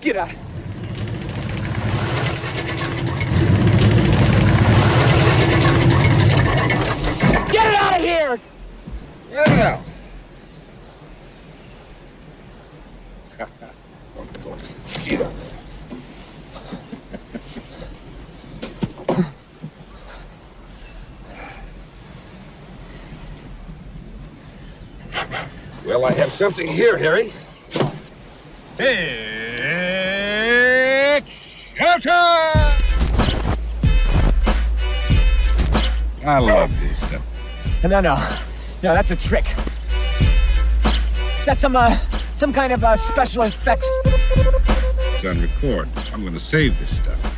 Get out. Get it out of here! Yeah. Well, I have something here, Harry. It's showtime! I love this stuff. No, that's a trick. That's some kind of special effects. It's on record. I'm gonna save this stuff.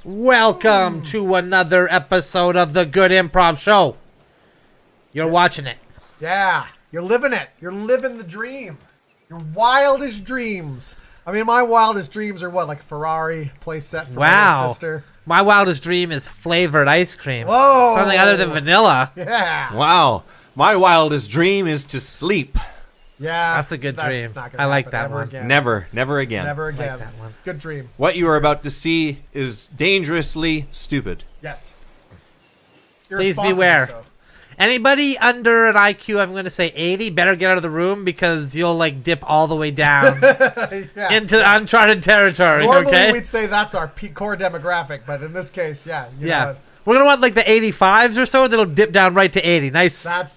Welcome to another episode of the Good Improv Show. You're watching it. Yeah, you're living it. You're living the dream. Your wildest dreams. I mean, my wildest dreams are what, like a Ferrari playset for my sister? My wildest dream is flavored ice cream. Whoa. Something other than vanilla. Yeah. Wow. My wildest dream is to sleep. Yeah. That's a good dream. Not gonna I like happen that ever one. Again. Never again. Never again. Like that one. Good dream. What you are about to see is dangerously stupid. Yes. Please Irresponsibly beware. so. Anybody under an IQ, I'm going to say 80, better get out of the room because you'll like dip all the way down Yeah. into uncharted territory. Normally okay? we'd say that's our core demographic, but in this case, yeah. You know Yeah. what? We're going to want like the 85s or so that'll dip down right to 80. Nice and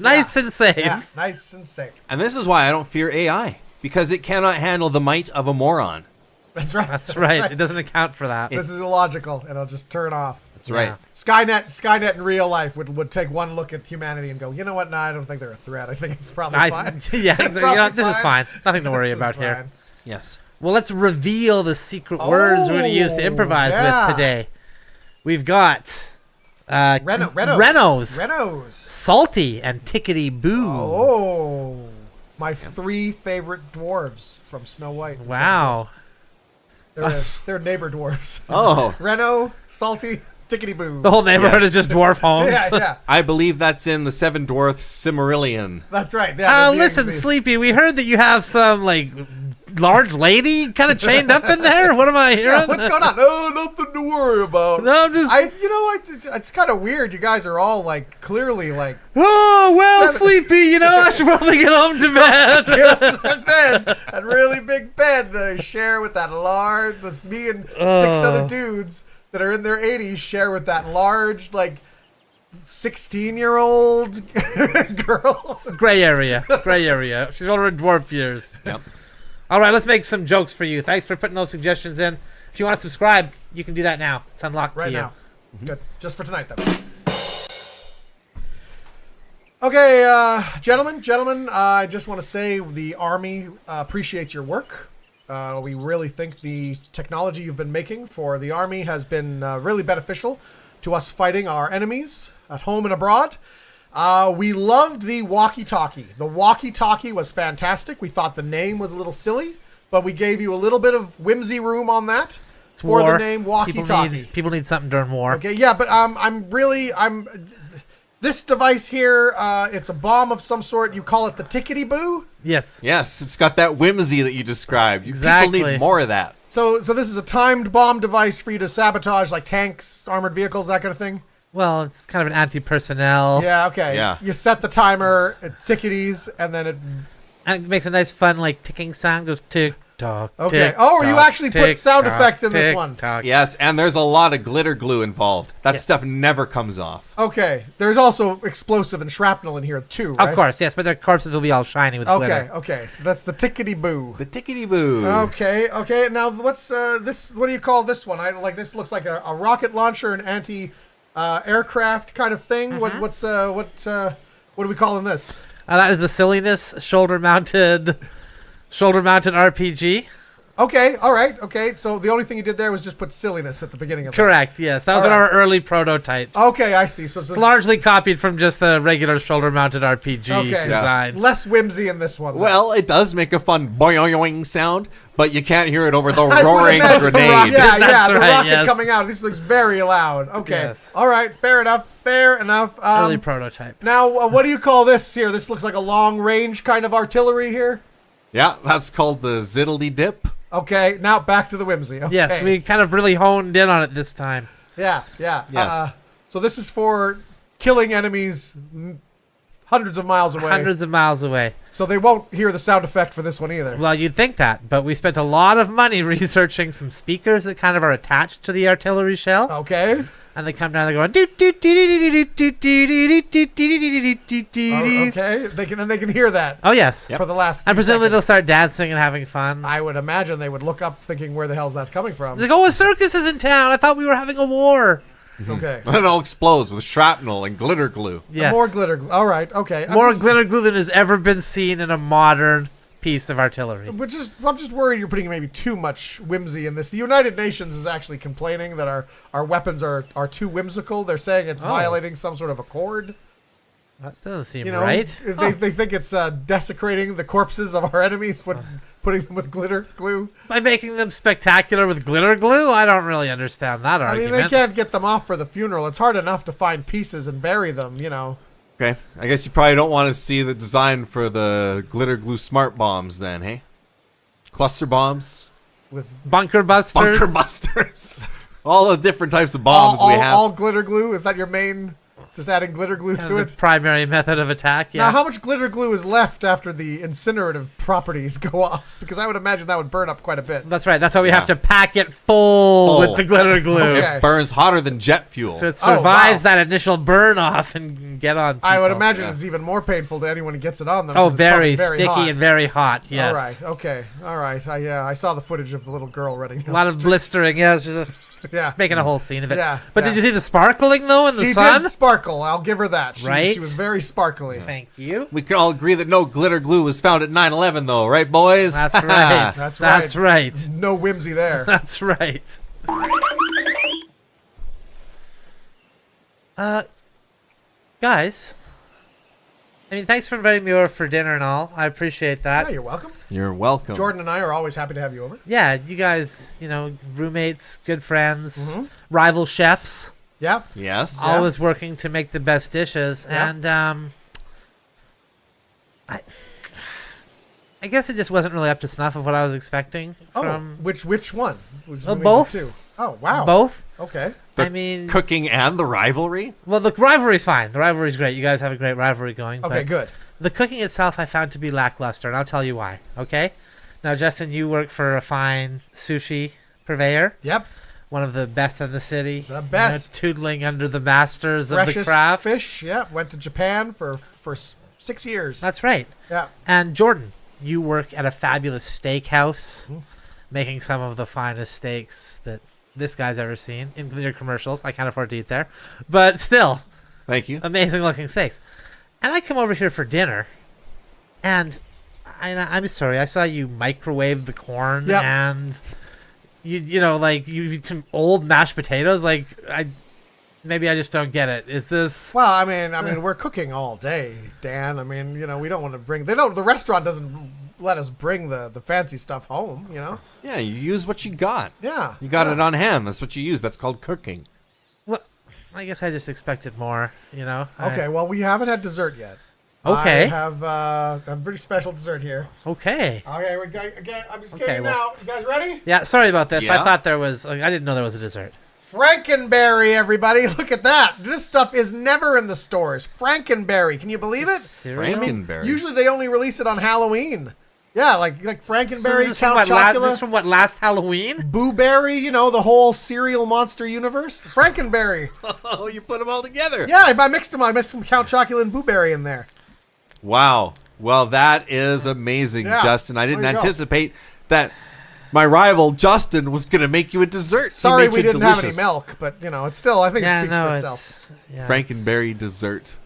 safe. Yeah, nice and safe. And this is why I don't fear AI, because it cannot handle the might of a moron. That's right. That's right. It doesn't account for that. This is illogical, and it'll just turn off. That's right. Skynet in real life would take one look at humanity and go, you know what? No, I don't think they're a threat. I think it's probably fine. Yeah, It's you know, probably this is fine. Nothing to worry This is about here. fine. Yes. Well, let's reveal the secret words we're going to use to improvise with today. We've got Renos. Salty, and Ticketyboo. Oh, my three favorite dwarves from Snow White. and Wow. They're neighbor dwarves. Oh, Reno, Salty, Ticketyboo. The whole neighborhood is just dwarf homes. Yeah. I believe that's in the Seven Dwarfs Silmarillion. That's right. Yeah, Listen, Sleepy, we heard that you have some, like, large lady kind of chained up in there. What am I hearing? Yeah, what's going on? Oh, nothing to worry about. No, I'm just... It's kind of weird. You guys are all, like, clearly, like... Oh, well, Sleepy, I should probably get home to bed. That really big bed that I share with that large... me and 6 other dudes that are in their 80s share with that large, like... 16-year-old girl. Gray area. She's over in dwarf years. Yep. All right, let's make some jokes for you. Thanks for putting those suggestions in. If you want to subscribe, you can do that now. It's unlocked Right to you. now. Good. Just for tonight, though. Okay, gentlemen, I just want to say the Army appreciates your work. We really think the technology you've been making for the Army has been really beneficial to us fighting our enemies at home and abroad. We loved the walkie-talkie. The walkie-talkie was fantastic. We thought the name was a little silly, but we gave you a little bit of whimsy room on that for the name walkie-talkie. People need something during war. Okay, yeah, but this device here, it's a bomb of some sort. You call it the Ticketyboo? Yes. Yes, it's got that whimsy that you described. Exactly. People need more of that. So this is a timed bomb device for you to sabotage, like tanks, armored vehicles, that kind of thing? Well, it's kind of an anti-personnel. Yeah, okay. Yeah. You set the timer at ticketies, and then it... And it makes a nice, fun, like, ticking sound. Goes tick-tock, Okay. tick, Oh, you tock, actually put sound tick-tock, effects in this one. tick-tock. Yes, and there's a lot of glitter glue involved. That Yes. stuff never comes off. Okay. There's also explosive and shrapnel in here, too, right? Of course, yes, but their corpses will be all shiny with glitter. Okay. So that's the Ticketyboo. The Ticketyboo. Okay. Now, what's this? What do you call this one? This looks like a rocket launcher, an anti-aircraft kind of thing. Mm-hmm. What are we calling this? That is the silliness shoulder-mounted RPG. Okay, all right, okay. So the only thing you did there was just put silliness at the beginning of Correct. Yes, that was All one of right. our early prototypes. that. Okay, I see. So it's It's largely copied from just the regular shoulder-mounted RPG okay. design. Less whimsy in this one. then. Well, it does make a fun boing sound, but you can't hear it over the I would roaring imagine grenade. Yeah, That's the right, rocket yes. coming out. This looks very loud. Okay, Yes. all right, fair enough. Fair enough. Early prototype. Now, what do you call this here? This looks like a long-range kind of artillery here. Yeah, that's called the ziddly dip. Okay, now back to the whimsy. Okay. Yes, we kind of really honed in on it this time. Yeah. Yes. So this is for killing enemies hundreds of miles away. Hundreds of miles away. So they won't hear the sound effect for this one either. Well, you'd think that, but we spent a lot of money researching some speakers that kind of are attached to the artillery shell, Okay. and they come down. They're going. Doot, doot, doot, doot, doot, doot, doot, doot, doot, doot, doot, doot. Okay. They can hear that Oh yes, for the last. and few presumably they'll seconds. start dancing and having fun. I would imagine they would look up, thinking, "Where the hell's that's coming from?" It's like, oh, a circus is in town. I thought we were having a war. Okay. And it all explodes with shrapnel and glitter glue. Yes, More glitter. All right. Okay. More glitter glue than has ever been seen in a modern piece of artillery. I'm just worried you're putting maybe too much whimsy in this. The United Nations is actually complaining that our weapons are too whimsical. They're saying it's violating some sort of accord. That doesn't seem You know, right. They think it's desecrating the corpses of our enemies when putting them with glitter glue. By making them spectacular with glitter glue, I don't really understand that I mean, argument. they can't get them off for the funeral. It's hard enough to find pieces and bury them, you know. Okay, I guess you probably don't want to see the design for the glitter glue smart bombs then, hey? Cluster bombs, With Bunker busters. bunker busters, all the different types of bombs we have. all glitter glue. Is that your main? Just adding glitter glue Kind to of it. the primary method of attack. Yeah. Now, how much glitter glue is left after the incinerative properties go off? Because I would imagine that would burn up quite a bit. That's right. That's why we have to pack it full with the glitter glue. Okay. It burns hotter than jet fuel. So it Oh, survives wow. that initial burn off and get on. I would people. imagine yeah. it's even more painful to anyone who gets it on them. Oh, 'cause it's probably very sticky hot. and very hot. Yes. All right. Okay. All right. I saw the footage of the little girl running down A lot the of street. blistering. Yeah, it's just Yeah. making a whole scene of it. Yeah, But yeah. did you see the sparkling though in the She sun? did sparkle. I'll give her that. She Right? was very sparkly. Thank you. We could all agree that no glitter glue was found at 9/11, though, right, boys? That's right. That's That's right. No whimsy there. That's right. Guys, I mean, thanks for inviting me over for dinner and all. I appreciate that. Yeah, you're welcome. You're welcome. Jordan and I are always happy to have you over. Yeah, you guys, you know, roommates, good friends, Mm-hmm. rival chefs, Yeah. Yes. Yeah. always working to make the best dishes. Yeah. And I guess it just wasn't really up to snuff of what I was expecting from which one? Was Well, we both. Two? Oh, wow. both. Okay. The I mean, cooking and the rivalry? well, the rivalry's fine. The rivalry's great. You guys have a great rivalry going. Okay, but good. The cooking itself I found to be lackluster, and I'll tell you why. Okay? Now, Justin, you work for a fine sushi purveyor, Yep. one of the best in the city. The best. Tootling under the masters of the Freshest craft. fish. Yeah. Went to Japan for 6 years. That's right. Yeah. And Jordan, you work at a fabulous steakhouse, making some of the finest steaks that this guy's ever seen in your commercials. I can't afford to eat there, but still, Thank you. amazing looking steaks. And I come over here for dinner, and I'm sorry, I saw you microwave the corn, Yep. and you know, like you eat some old mashed potatoes. Like maybe I just don't get it. Is this? Well, I mean, we're cooking all day, Dan. I mean, you know, we don't want to bring. The restaurant doesn't let us bring the fancy stuff home. You know. Yeah, you use what you got. Yeah. You got yeah. it on hand. That's what you use. That's called cooking. Well, I guess I just expected more. You know. Okay. Well, we haven't had dessert yet. Okay. I have a pretty special dessert here. Okay. Okay, we got, again, I'm just Okay, getting well- now. You guys ready? Yeah. Sorry about this. I Yeah? thought there was. I didn't know there was a dessert. Frankenberry, everybody. Look at that. This stuff is never in the stores. Frankenberry. Can you believe it? Cereal? Frankenberry. Usually they only release it on Halloween. Yeah, like So Frankenberry, this is from Count what, this Chocula, is from what, last Halloween? Boo Berry, you know, the whole cereal monster universe. Frankenberry. Oh, you put them all together. Yeah, I mixed them. I mixed some Count Chocula and Boo Berry in there. Wow. Well, that is amazing, Yeah. Justin. I didn't There you go. anticipate that my rival, Justin, was going to make you a dessert. He Sorry made we you didn't have any delicious milk, but, you know, it's still, I think it Yeah, speaks no, for it's itself. yeah, Frankenberry dessert.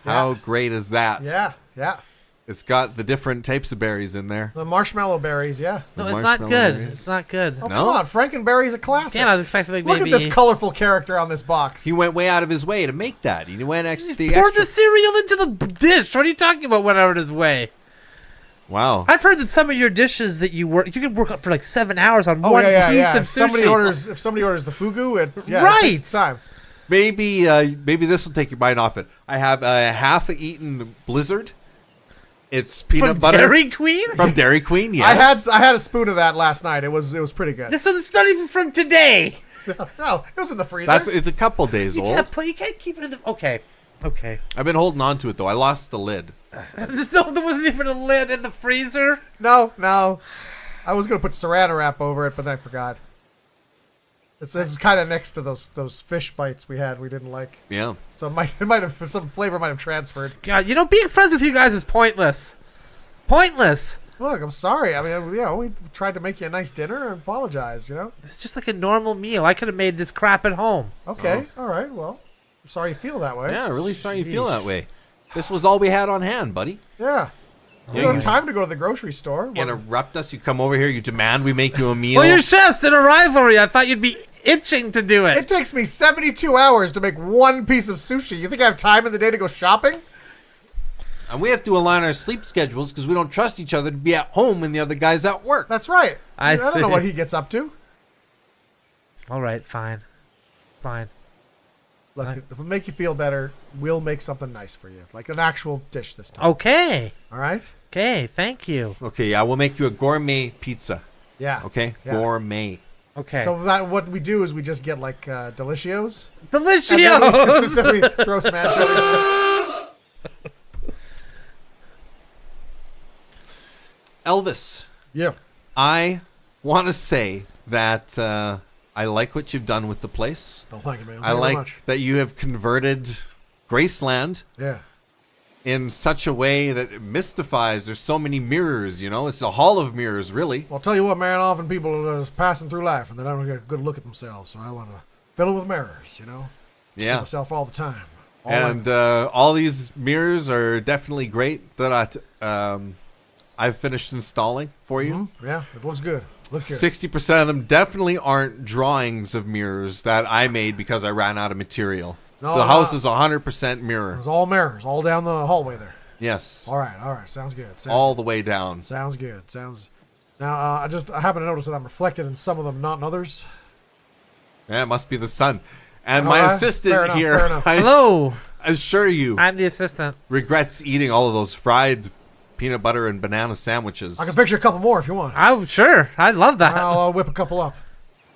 How great is that? Yeah, yeah. It's got the different types of berries in there. The marshmallow berries, yeah. No, The it's not marshmallow good. berries. It's not good. Oh, No? come on. Frankenberry's a classic. Yeah, I was expecting like Look maybe at this colorful character on this box. He went way out of his way to make that. He went extra. poured the cereal into the dish. What are you talking about? Went out of his way. Wow. I've heard that some of your dishes that you can work up for like 7 hours on Oh, one yeah, piece yeah. of sushi. If somebody orders the fugu, it Right. takes time. Maybe this will take your mind off it. I have a half-eaten Blizzard. It's peanut From butter Dairy Queen? from Dairy Queen. Yes. I had a spoon of that last night. It was pretty good. This was not even from today. No, it was in the freezer. It's a couple days old. You can't keep it in the... Okay. I've been holding on to it though. I lost the lid. There wasn't even a lid in the freezer. No. I was gonna put Saran wrap over it, but then I forgot. It's kind of next to those fish bites we had. We didn't like. Yeah. So it might have some flavor might have transferred. God, being friends with you guys is pointless. Pointless. Look, I'm sorry. I mean, we tried to make you a nice dinner and apologize. It's just like a normal meal. I could have made this crap at home. Okay. All right. Well, I'm sorry you feel that way. Yeah. Really sorry you feel that way. This was all we had on hand, buddy. Yeah. You don't have time to go to the grocery store. You interrupt us. You come over here. You demand we make you a meal. Well, you're chefs in a rivalry. I thought you'd be itching to do It takes me 72 hours to make one piece of sushi. You think I have time in the day to go shopping? And we have to align our sleep schedules because we don't trust each other to be at home when the other guy's at work. That's right. I don't know see. what he gets up to. All right, fine. Look, if it'll make you feel better, we'll make something nice for you. Like an actual dish this time. Okay. All right? Okay, thank you. Okay, yeah, we'll make you a gourmet pizza. Yeah. Okay? Yeah. Gourmet. Okay. So what we do is we just get like Delicios. Delicios! Then we throw some anchovies. Elvis, Yeah. I want to say that I like what you've done with the place. Oh, thank you, man. I Thank you very like much. that you have converted Graceland Yeah. in such a way that it mystifies. There's so many mirrors, it's a hall of mirrors, really. Well, I'll tell you what, man. Often people are just passing through life and they don't get a good look at themselves. So I want to fill it with mirrors, See Yeah. myself all the time. And all these mirrors are definitely great that I've finished installing for you. Yeah, it looks good. Looks good. 60% of them definitely aren't drawings of mirrors that I made because I ran out of material. No, The house no. is 100% mirror. It's all mirrors, all down the hallway there. Yes. All right. Sounds good. All the way down. Sounds good. Now, I happen to notice that I'm reflected in some of them, not in others. Yeah, it must be the sun. And All my right. assistant Fair enough, here, fair enough. I Hello. assure you, I'm the assistant. regrets eating all of those fried peanut butter and banana sandwiches. I can fix you a couple more if you want. Oh, sure. I'd love that. I'll whip a couple up.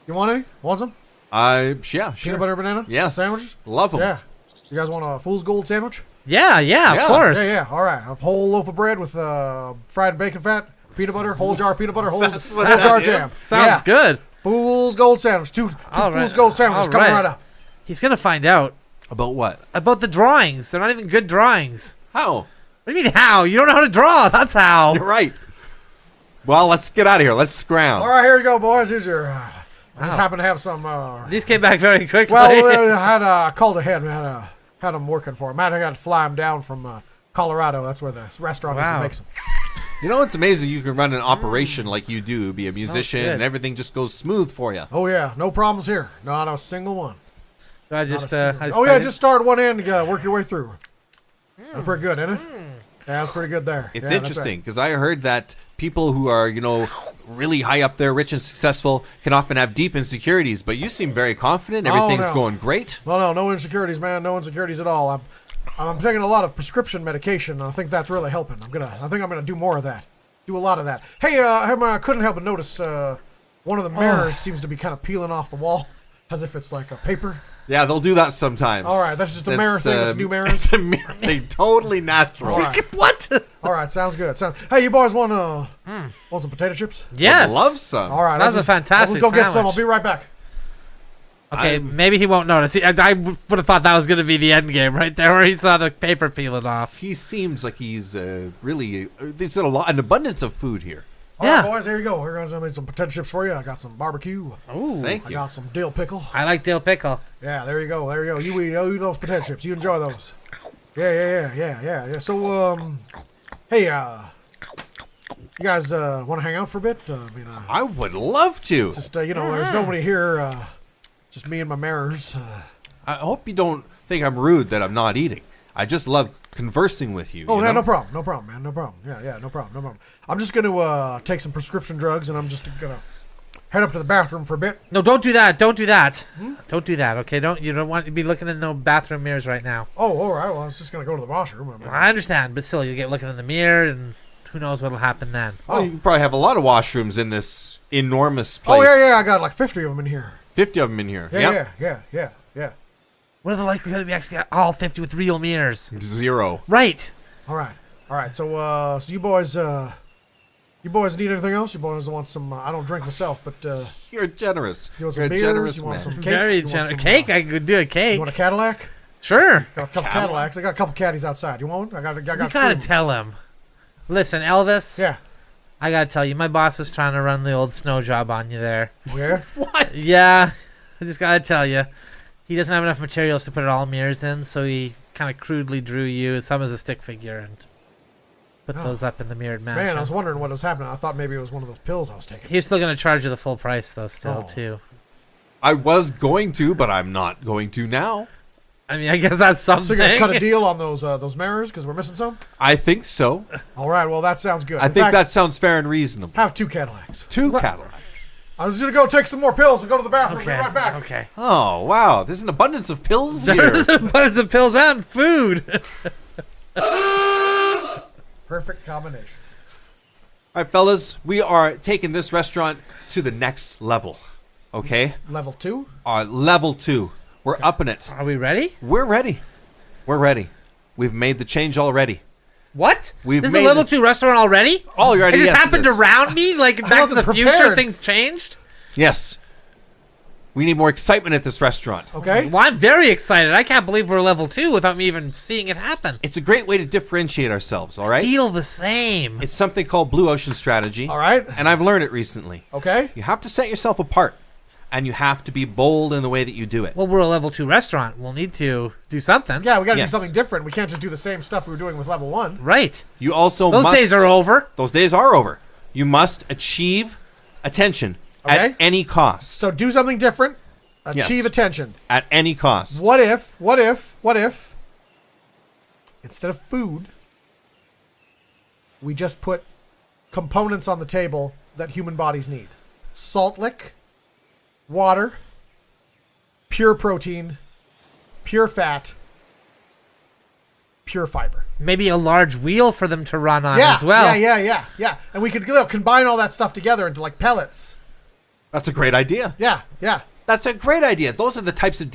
You want any? Want some? Yeah, sure. Peanut butter banana? Yes. Sandwiches? Love them. Yeah. You guys want a fool's gold sandwich? Yeah, Yeah. of course. Yeah. All right. A whole loaf of bread with fried bacon fat, peanut butter, whole jar of peanut butter, whole That's what jar that of jam. is. Sounds Yeah. good. Fool's gold sandwich. Two All fool's right. gold sandwiches All coming right. right up. He's going to find out About what? about the drawings. They're not even good drawings. How? What do you mean how? You don't know how to draw. That's how. You're right. Well, let's get out of here. Let's scrounge. All right, here you go, boys. Here's your. I just happen to have some. These came back very quickly. Well, I called ahead. Had them working for him. I had to fly them down from Colorado. That's where the restaurant is Wow. that makes them. You know, it's amazing you can run an operation like you do, be a musician, good. and everything just goes smooth for you. Oh yeah, no problems here. Not a single one. I Not a just, single I one. just Just start one end. Work your way through. That's pretty good, isn't it? Yeah, that's pretty good there. It's Yeah, that's interesting because I heard that people who are, really high up there, rich and successful, can often have deep insecurities, but you seem very confident. Oh, Everything's no. going great. Well, no insecurities, man. No insecurities at all. I'm taking a lot of prescription medication, and I think that's really helping. I think I'm gonna do more of that. Do a lot of that. Hey, I couldn't help but notice one of the mirrors seems to be kind of peeling off the wall, as if it's like a paper. Yeah, they'll do that sometimes. All right, that's just a mirror thing. That's new mirrors. It's a mirror thing. Totally natural. All right. What? All right, sounds good. Hey, you boys want some potato chips? Yes. Would love some. All right, That was a fantastic I'll go get some. sandwich. I'll be right back. Okay, maybe he won't notice. I would have thought that was going to be the end game right there, where he saw the paper peeling off. He seems like he's really. There's an abundance of food here. All Yeah. right, boys, here you go. We're gonna make some potato chips for you. I got some barbecue. Ooh, Thank I you. got some dill pickle. I like dill pickle. Yeah, there you go. You eat those potato chips. You enjoy those. Yeah. So, Hey, you guys want to hang out for a bit? I would love to. Just there's nobody here. Just me and my mirrors. I hope you don't think I'm rude that I'm not eating. I just love conversing with you. Oh, you yeah, know? no problem, man, no problem. Yeah, no problem. I'm just gonna take some prescription drugs, and I'm just gonna head up to the bathroom for a bit. No, don't do that. Don't do that. Don't do that. Okay, you don't want to be looking in the bathroom mirrors right now. Oh, all right. Well, I was just gonna go to the washroom. I understand, but still, you get looking in the mirror, and who knows what'll happen then. Oh, you probably have a lot of washrooms in this enormous place. Oh, yeah. I got like 50 of them in here. 50 of them in here. Yeah. What are the likelihood that we actually got all 50 with real mirrors? 0. Right. All right. So you boys need anything else? You boys want some? I don't drink myself, but You're generous. you want You're some a beers? generous You want man. some cake? Very You want generous. some, Cake? I could do a cake. You want a Cadillac? Sure. Got a couple Cadillacs. I got a couple caddies outside. You want one? I You got gotta two. tell him. Listen, Elvis. Yeah. I gotta tell you, my boss is trying to run the old snow job on you there. Where? What? Yeah, I just gotta tell you, he doesn't have enough materials to put it all mirrors in, so he kind of crudely drew you some as a stick figure and put those up in the mirrored mansion. Man, I was wondering what was happening. I thought maybe it was one of those pills I was taking. He's still gonna charge you the full price though, still Oh. too. I was going to, but I'm not going to now. I mean, I guess that's So something. you're gonna cut a deal on those mirrors because we're missing some? I think so. All right. Well, that sounds good. I In think fact, that sounds fair and reasonable. have 2 Cadillacs. 2 Cadillacs. I was gonna go take some more pills and go to the bathroom. Okay. Be right back. Okay. Oh, wow. There's an abundance of pills here. There's abundance of pills and food. Perfect combination. All right, fellas, we are taking this restaurant to the next level. Okay? Level 2. Level 2. We're upping it. Are we ready? We're ready. We're ready. We've made the change already. What? We've This is a made level the- 2 restaurant already? Already, It just yes, it happened is. around me? Like Back to wasn't the Future, prepared. things changed? Yes. We need more excitement at this restaurant. Okay. Well, I'm very excited. I can't believe we're level 2 without me even seeing it happen. It's a great way to differentiate ourselves, all right? Feel the same. It's something called Blue Ocean Strategy. All right. And I've learned it recently. Okay. You have to set yourself apart. And you have to be bold in the way that you do it. Well, we're a level 2 restaurant. We'll need to do something. Yeah, we got to Yes. do something different. We can't just do the same stuff we were doing with level 1. Right. You also Those must... days are over. Those days are over. You must achieve attention Okay. at any cost. So do something different. Achieve Yes. attention. At any cost. What if instead of food, we just put components on the table that human bodies need? Salt lick, water, pure protein, pure fat, pure fiber. Maybe a large wheel for them to run on Yeah, as well. yeah. And we could combine all that stuff together into like pellets. That's a great idea. Yeah. That's a great idea. Those are the types of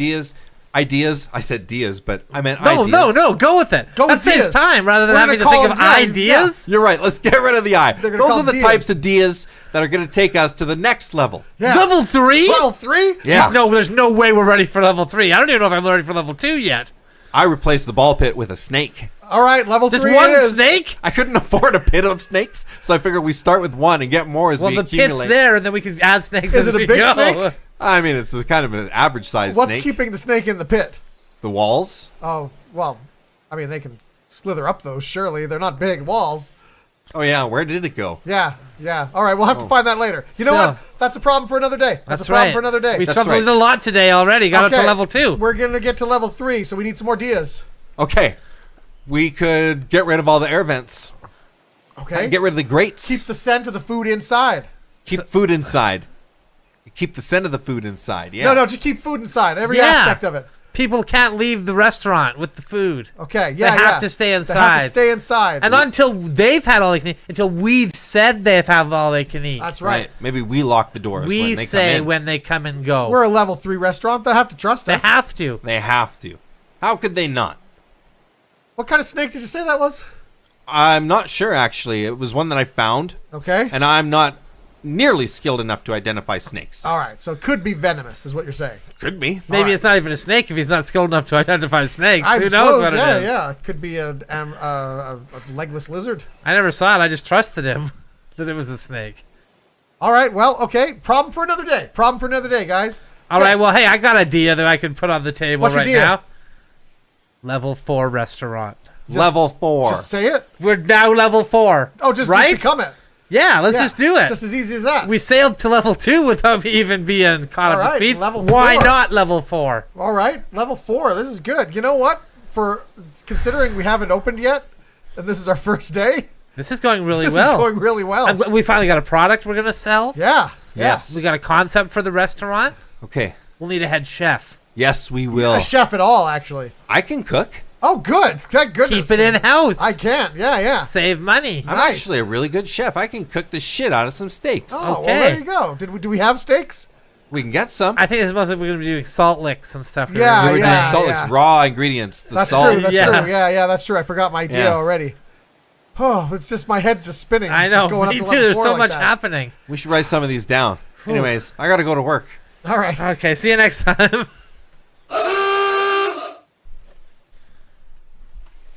ideas. I said dias, but I meant No, ideas. no, go with it. Go that with saves dias. time rather than We're having to gonna think call of them- yeah, ideas. You're right. Let's get rid of the I. They're gonna Those call are the dias. types of dias that are going to take us to the next level. Yeah. Level 3? Level 3? Yeah. No, there's no way we're ready for level 3. I don't even know if I'm ready for level 2 yet. I replaced the ball pit with a snake. All right, level Just 3 one it is. snake? I couldn't afford a pit of snakes, so I figured we start with one and get more as Well, we the accumulate. pit's there, and then we can add snakes Is as it a we big go. snake? I mean, it's a kind of an average size What's snake. keeping the snake in the pit? The walls. Oh, well, I mean, they can slither up those, surely. They're not big walls. Oh yeah, where did it go? Yeah. All right, we'll have to find that later. You know Still. what? That's a problem for another day. That's a problem right. for another day. We That's shuffled right. it a lot today already. Got up to level 2. We're going to get to level 3, so we need some more dias. Okay, we could get rid of all the air vents. Okay? Get rid of the grates. Keep the scent of the food inside. Keep food inside. Keep the scent of the food inside. Yeah. No, just keep food inside. Every Yeah. aspect of it. People can't leave the restaurant with the food. Okay, They yeah, have to stay They have inside. to stay inside. And not until they've had all they can eat, until we've said they have all they can eat. That's Right. right. Maybe we lock the doors We when they say come in. when they come and go. We're a level 3 restaurant. They have to trust They us. have to. They have to. How could they not? What kind of snake did you say that was? I'm not sure, actually. It was one that I found, Okay. and I'm not nearly skilled enough to identify snakes. All right, so it could be venomous, is what you're saying. Could be. Maybe Alright. it's not even a snake if he's not skilled enough to identify snakes. I Who knows suppose, what yeah, it is? Yeah, it could be a legless lizard. I never saw it. I just trusted him that it was a snake. All right, well, okay. Problem for another day. Problem for another day, guys. All right. Well, hey, I got a idea that I can put on the table What's your right deal? now. Level 4 restaurant. Level 4. Just say it. We're now level 4. Oh, just right? become it. Yeah, let's Yeah, just do it. Just as easy as that. We sailed to level 2 without even being caught All up to right, speed. level Why 4. not level 4? All right, level 4. This is good. You know what? For considering we haven't opened yet, and this is our first day, This is going really this well. is going really well. We finally got a product we're gonna sell. Yeah. Yes. We got a concept for the restaurant. Okay. We'll need a head chef. Yes, we will. A chef at all, actually. I can cook. Oh, good. Thank goodness. Keep it in house. I can't. Yeah. Save money. I'm Nice. actually a really good chef. I can cook the shit out of some steaks. Oh, Okay. well, there you go. Do we have steaks? We can get some. I think this is mostly we're gonna be doing salt licks and stuff. Yeah, We would yeah. do salt. It's raw ingredients. The That's salt. true. That's Yeah. true. Yeah, that's true. I forgot my idea Yeah. already. Oh, it's just my head's just spinning. I Just know. going Me up too. to level There's 4 so like much that. happening. We should write some of these down. Anyways, I gotta go to work. All right. Okay. See you next time.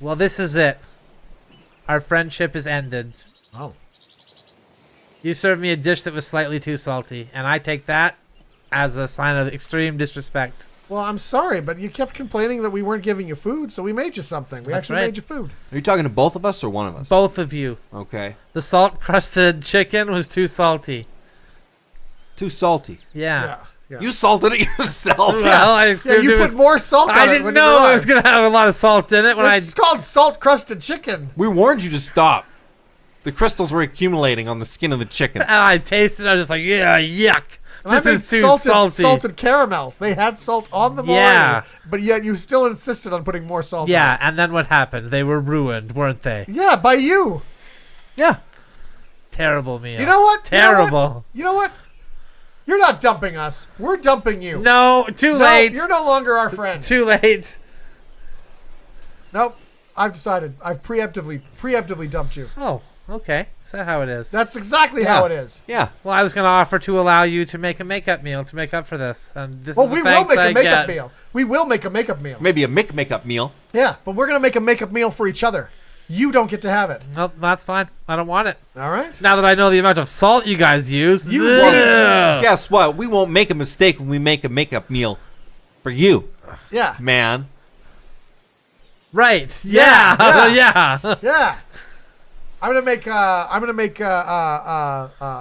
Well, this is it. Our friendship is ended. Oh. You served me a dish that was slightly too salty, and I take that as a sign of extreme disrespect. Well, I'm sorry, but you kept complaining that we weren't giving you food, so we made you something. We That's actually right. made you food. Are you talking to both of us or one of us? Both of you. Okay. The salt-crusted chicken was too salty. Too salty. Yeah. Yeah. You salted it yourself. Well, I Yeah, assumed you it put was, more salt on I it didn't when know you it was going to have a lot of salt in it when It's called salt-crusted chicken. We warned you to stop. The crystals were accumulating on the skin of the chicken. And I tasted it. I was just like, yeah, yuck. And I This made is too salted salty. caramels. They had salt on them Yeah. already, but yet you still insisted on putting more salt on Yeah, it. and then what happened? They were ruined, weren't they? Yeah, by you. Yeah. Terrible meal. You know what? Terrible. You know what? You're not dumping us. We're dumping you. No, too No, late. you're no longer our friend. Too late. Nope. I've decided. I've preemptively dumped you. Oh, okay. Is that how it is? That's exactly Yeah. how it is. Yeah. Well, I was going to offer to allow you to make a makeup meal to make up for this. And this Well, is the we will thanks make I a makeup get. meal. We will make a makeup meal. Maybe a makeup meal. Yeah, but we're gonna make a makeup meal for each other. You don't get to have it. Nope, that's fine. I don't want it. All right. Now that I know the amount of salt you guys use. You ugh. won't. Guess what? We won't make a mistake when we make a makeup meal for you, Yeah. man. Right. Yeah. Yeah. Yeah. Yeah. I'm gonna make a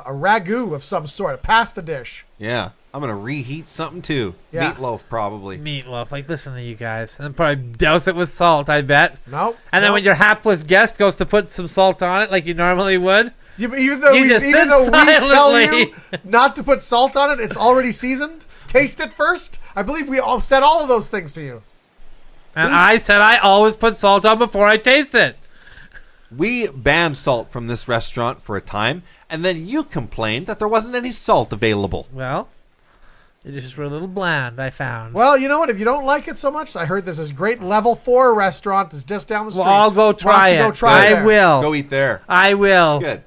ragu of some sort, a pasta dish. Yeah. I'm gonna reheat something too. Yeah. Meatloaf probably. Meatloaf. Like, listen to you guys. And probably douse it with salt, I bet. Nope. And then nope. when your hapless guest goes to put some salt on it like you normally would. Even though You we, just even sit though we tell silently. you not to put salt on it, it's already seasoned. Taste it first. I believe we all said all of those things to you. And I said I always put salt on before I taste it. We banned salt from this restaurant for a time, and then you complained that there wasn't any salt available. Well, it just were a little bland, I found. Well, you know what? If you don't like it so much, I heard there's this great level 4 restaurant that's just down the street. Well, I'll go Why don't try you it. Go try I there? will. Go eat there. I will. Good.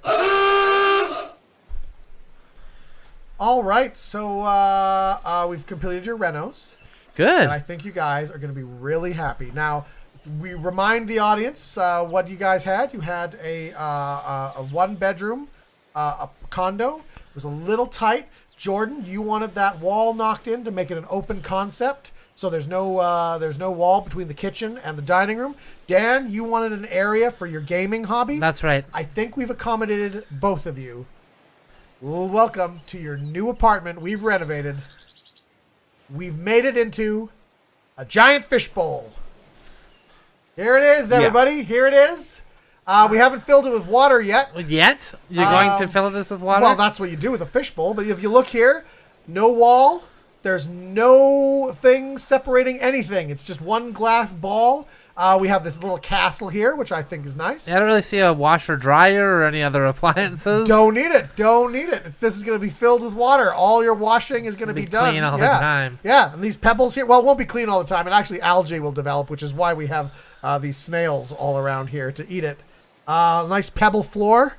All right, so we've completed your Renos, Good. and I think you guys are going to be really happy. Now, we remind the audience what you guys had. You had a one-bedroom a condo. It was a little tight. Jordan, you wanted that wall knocked in to make it an open concept, so there's no wall between the kitchen and the dining room. Dan, you wanted an area for your gaming hobby. That's right. I think we've accommodated both of you. Well, welcome to your new apartment we've renovated. We've made it into a giant fishbowl. Here it is, everybody. Here it is. We haven't filled it with water yet. Yet? You're going to fill this with water? Well, that's what you do with a fishbowl. But if you look here, no wall. There's no thing separating anything. It's just one glass ball. We have this little castle here, which I think is nice. I don't really see a washer dryer or any other appliances. Don't need it. Don't need it. This is going to be filled with water. All your washing is going to be done. clean all the time. Yeah, and these pebbles here, well, it won't be clean all the time. And actually, algae will develop, which is why we have these snails all around here to eat it. Nice pebble floor.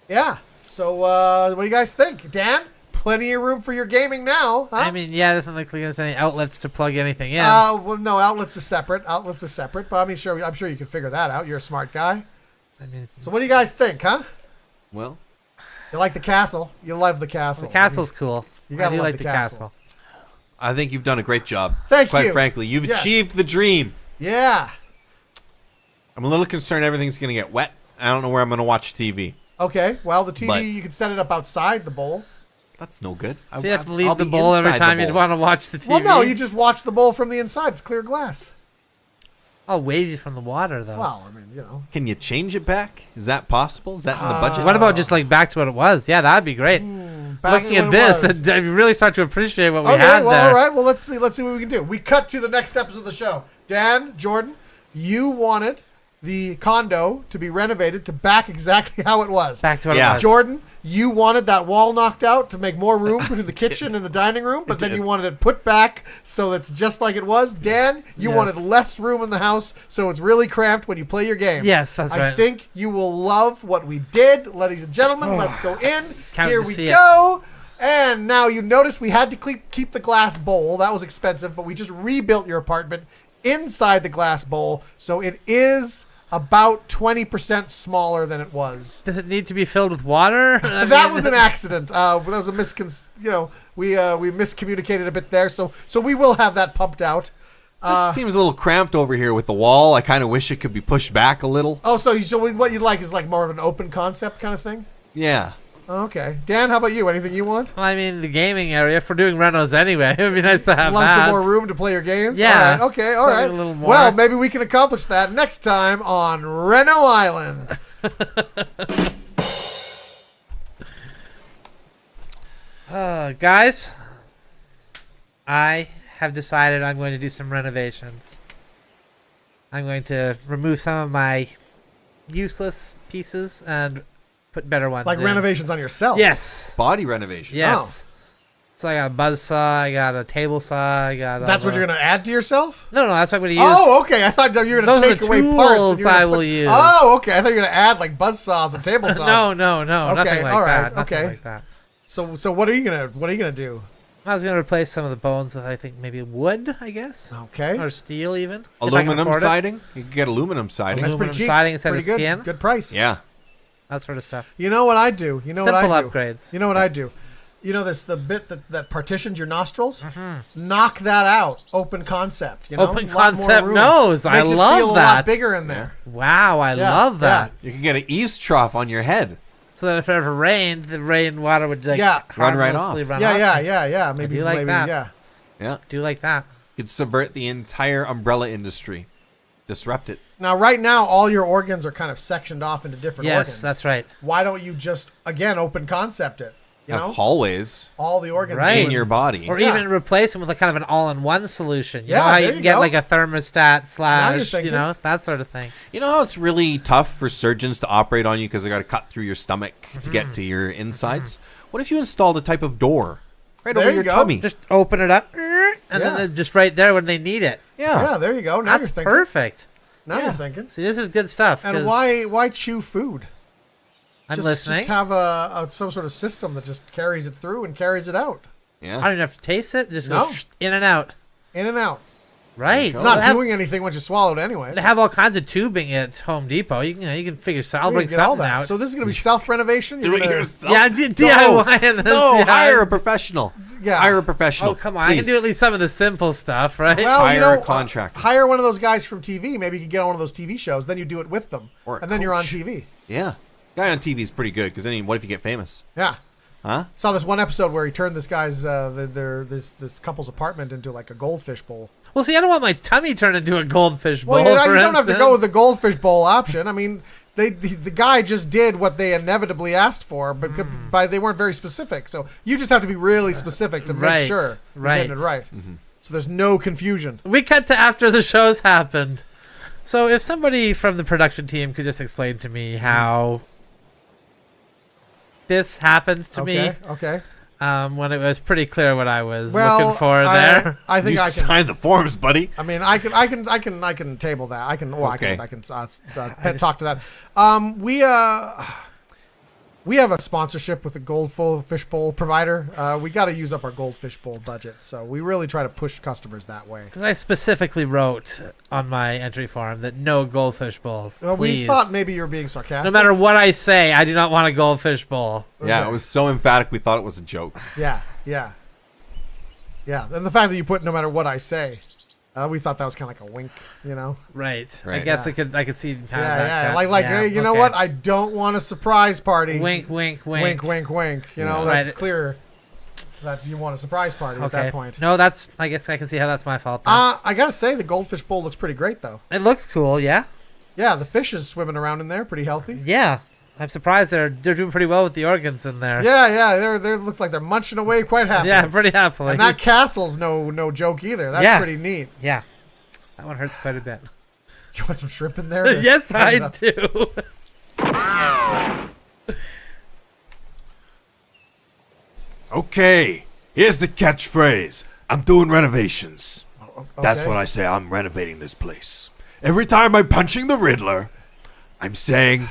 Yeah. So what do you guys think? Dan, plenty of room for your gaming now. Huh? I mean, yeah, there's not like there's any outlets to plug anything in. Well, no, outlets are separate. Outlets are separate, but I'm sure you can figure that out. You're a smart guy. I mean, So what do you guys think, huh? Well, You like the castle? You love the castle. the castle's cool. You I gotta do love like the the castle. I think you've done a great job. Thank Quite you. frankly, you've Yes. achieved the dream. Yeah. I'm a little concerned everything's going to get wet. I don't know where I'm going to watch TV. Okay, well, the TV, But- you can set it up outside the bowl. That's no good. So you have to leave I'll the be bowl every inside the time you'd bowl. want to watch the TV. Well, no, you just watch the bowl from the inside. It's clear glass. I'll wave you from the water, though. Well, I mean, you know. Can you change it back? Is that possible? Is that in the budget? What about just like back to what it was? Yeah, that'd be great. Back Looking to at what it this, was. I really start to appreciate what we Okay, had well, there. all right. Well, let's see what we can do. We cut to the next episode of the show. Dan, Jordan, you wanted the condo to be renovated to back exactly how it was. Back to what Yeah. it was. Jordan, you wanted that wall knocked out to make more room between the kitchen and the dining room, but then did. you wanted it put back so it's just like it was. Dan, you Yes. wanted less room in the house so it's really cramped when you play your game. Yes, that's I right. think you will love what we did. Ladies and gentlemen, let's go in. Can't Here wait to we see it. go. And now you notice we had to keep the glass bowl. That was expensive, but we just rebuilt your apartment inside the glass bowl. So it is about 20% smaller than it was. Does it need to be filled with water? I That mean, was an accident. That was a we miscommunicated a bit there. So we will have that pumped out. Just seems a little cramped over here with the wall. I kind of wish it could be pushed back a little. Oh, so what you'd like is like more of an open concept kind of thing? Yeah. Okay. Dan, how about you? Anything you want? Well, I mean, the gaming area, if we're doing Renos anyway, it would be nice to have Love that. some more room to play your games? Yeah. All right. Okay, all Something right. a little more. Well, maybe we can accomplish that next time on Reno Island. Guys, I have decided I'm going to do some renovations. I'm going to remove some of my useless pieces and put better ones Like in. renovations on yourself. Yes. Body renovation. Yes. So I got a buzzsaw, I got a table saw, I got That's what you're going to add to yourself? No, that's what I'm going to use. Oh, okay. I thought that you were going Those to are take the away parts. tools and you were gonna I will put- use. Oh, okay. I thought you were going to add like buzz saws and table saws. No, Okay, nothing like all right, that. Nothing okay. like that. So what are you gonna do? I was going to replace some of the bones with, I think, maybe wood, I guess. Okay. Or steel, even. if I can Aluminum afford it. siding? You can get aluminum siding. That's aluminum pretty cheap. siding instead of Pretty good. skin. Good price. Yeah. That sort of stuff. You know what I do? Simple what I do? upgrades. You know what I do? You know this the bit that partitions your nostrils? Knock that out. Open concept. You know? Open A lot more concept room. nose. I Makes it love feel a lot that. bigger in there. Wow, I Yeah, love that. You can get an eaves trough on your head. So that if it ever rained, the rain water would like Yeah. Run right harmlessly off. Run Yeah. off. Maybe do like maybe, that. Yeah. Yeah. Do like that. You could subvert the entire umbrella industry. Disrupt it. Now, right now, all your organs are kind of sectioned off into different Yes, organs. that's right. Why don't you just again open concept it? You Have know, hallways all the organs Right. in doing- your body. Or Yeah. even replace them with a kind of an all-in-one solution. You Yeah, know how there you you can get go. like a thermostat slash, thinking. that sort of thing. You know how it's really tough for surgeons to operate on you because they got to cut through your stomach to get to your insides? What if you installed a type of door right There over you your go. tummy? Just open it up, and Yeah. then they're just right there when they need it. Yeah, there you go. Now That's you're thinking. perfect. Now you're thinking. See, this is good stuff. And 'cause why chew food? I'm Just listening. have a some sort of system that just carries it through and carries it out, I Yeah. don't even have to taste it. Just No. go in and out. in and out. Right. It's So not they have, doing anything once you swallow it anyway. they have all kinds of tubing at Home Depot. You can figure. I'll You bring get all something that. out. So this is going to be self-renovation? Do You're it gonna- yourself. yeah, DIY. And then, No, yeah. hire a professional. Yeah. Hire a professional. Oh, come on. I can Please. do at least some of the simple stuff, right? Well, Hire you know, a contractor. hire one of those guys from TV. Maybe you can get on one of those TV shows. Then you do it with them. Or a and then you're on coach. TV. Yeah. Guy on TV is pretty good because then what if you get famous? Yeah. Huh? Saw this one episode where he turned this guy's this couple's apartment into like a goldfish bowl. Well, see, I don't want my tummy turned into a goldfish bowl. Well, you for don't have to go instance. with the goldfish bowl option. I mean, the guy just did what they inevitably asked for, but they weren't very specific. So you just have to be really specific to make Right, sure you're getting it right. So there's no confusion. We cut to after the shows happened. So if somebody from the production team could just explain to me how this happened to Okay. Okay. me, when it was pretty clear what I was Well, looking for there. I think You I can. sign the forms, buddy. I mean, I can table that. I can. Well, Okay. I can talk to that. We have a sponsorship with a goldfish bowl provider. We got to use up our goldfish bowl budget, so we really try to push customers that way. Because I specifically wrote on my entry form that no goldfish bowls, Well, please. we thought maybe you were being sarcastic. No matter what I say, I do not want a goldfish bowl. Yeah, Okay. it was so emphatic we thought it was a joke. Yeah. And the fact that you put no matter what I say. We thought that was kind of like a wink, you know. Right. I Right. guess I could see kind of Yeah, that. like yeah, hey, you know okay. what? I don't want a surprise party. Wink, wink, wink. Wink, wink, wink. You know, Right. that's clear that you want a surprise party at Okay. that point. No, that's. I guess I can see how that's my fault. Then. I gotta say, the goldfish bowl looks pretty great, though. It looks cool. Yeah. Yeah, the fish is swimming around in there, pretty healthy. Yeah. I'm surprised they're doing pretty well with the organs in there. Yeah, they look like they're munching away quite happily. Yeah, pretty happily. And that castle's no joke either. That's Yeah. pretty neat. Yeah. That one hurts quite a bit. Do you want some shrimp in there? Yes, I do. Okay, here's the catchphrase. I'm doing renovations. That's Okay. what I say. I'm renovating this place. Every time I'm punching the Riddler, I'm saying,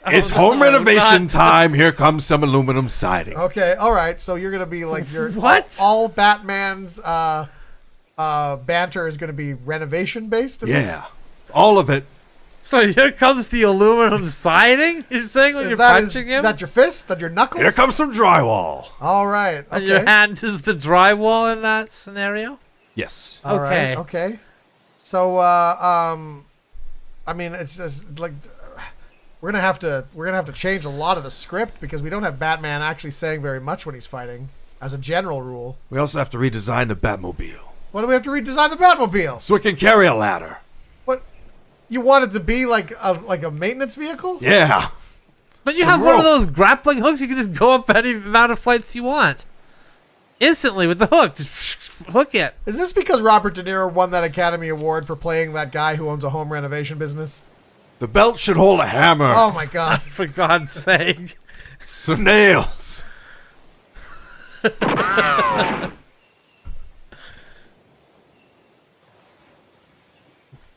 it's home no, renovation not- time. Here comes some aluminum siding. Okay, all right. So you're gonna be like your What? All Batman's banter is gonna be renovation based. Yeah, all of it. So here comes the aluminum siding? You're saying when Is you're that punching him? is that your fist? That your knuckles? Here comes some drywall. All right. And Okay. your hand is the drywall in that scenario? Yes. All right, Okay. okay. So I mean, it's just like we're gonna have to change a lot of the script because we don't have Batman actually saying very much when he's fighting, as a general rule. We also have to redesign the Batmobile What do we have to redesign the Batmobile? so it can carry a ladder. What you want it to be like a maintenance vehicle? Yeah. But you Some have one of rope. those grappling hooks. You can just go up any amount of flights you want. Instantly with the hook. Just hook it. Is this because Robert De Niro won that Academy Award for playing that guy who owns a home renovation business? The belt should hold a hammer. Oh my God! For God's sake. Some nails.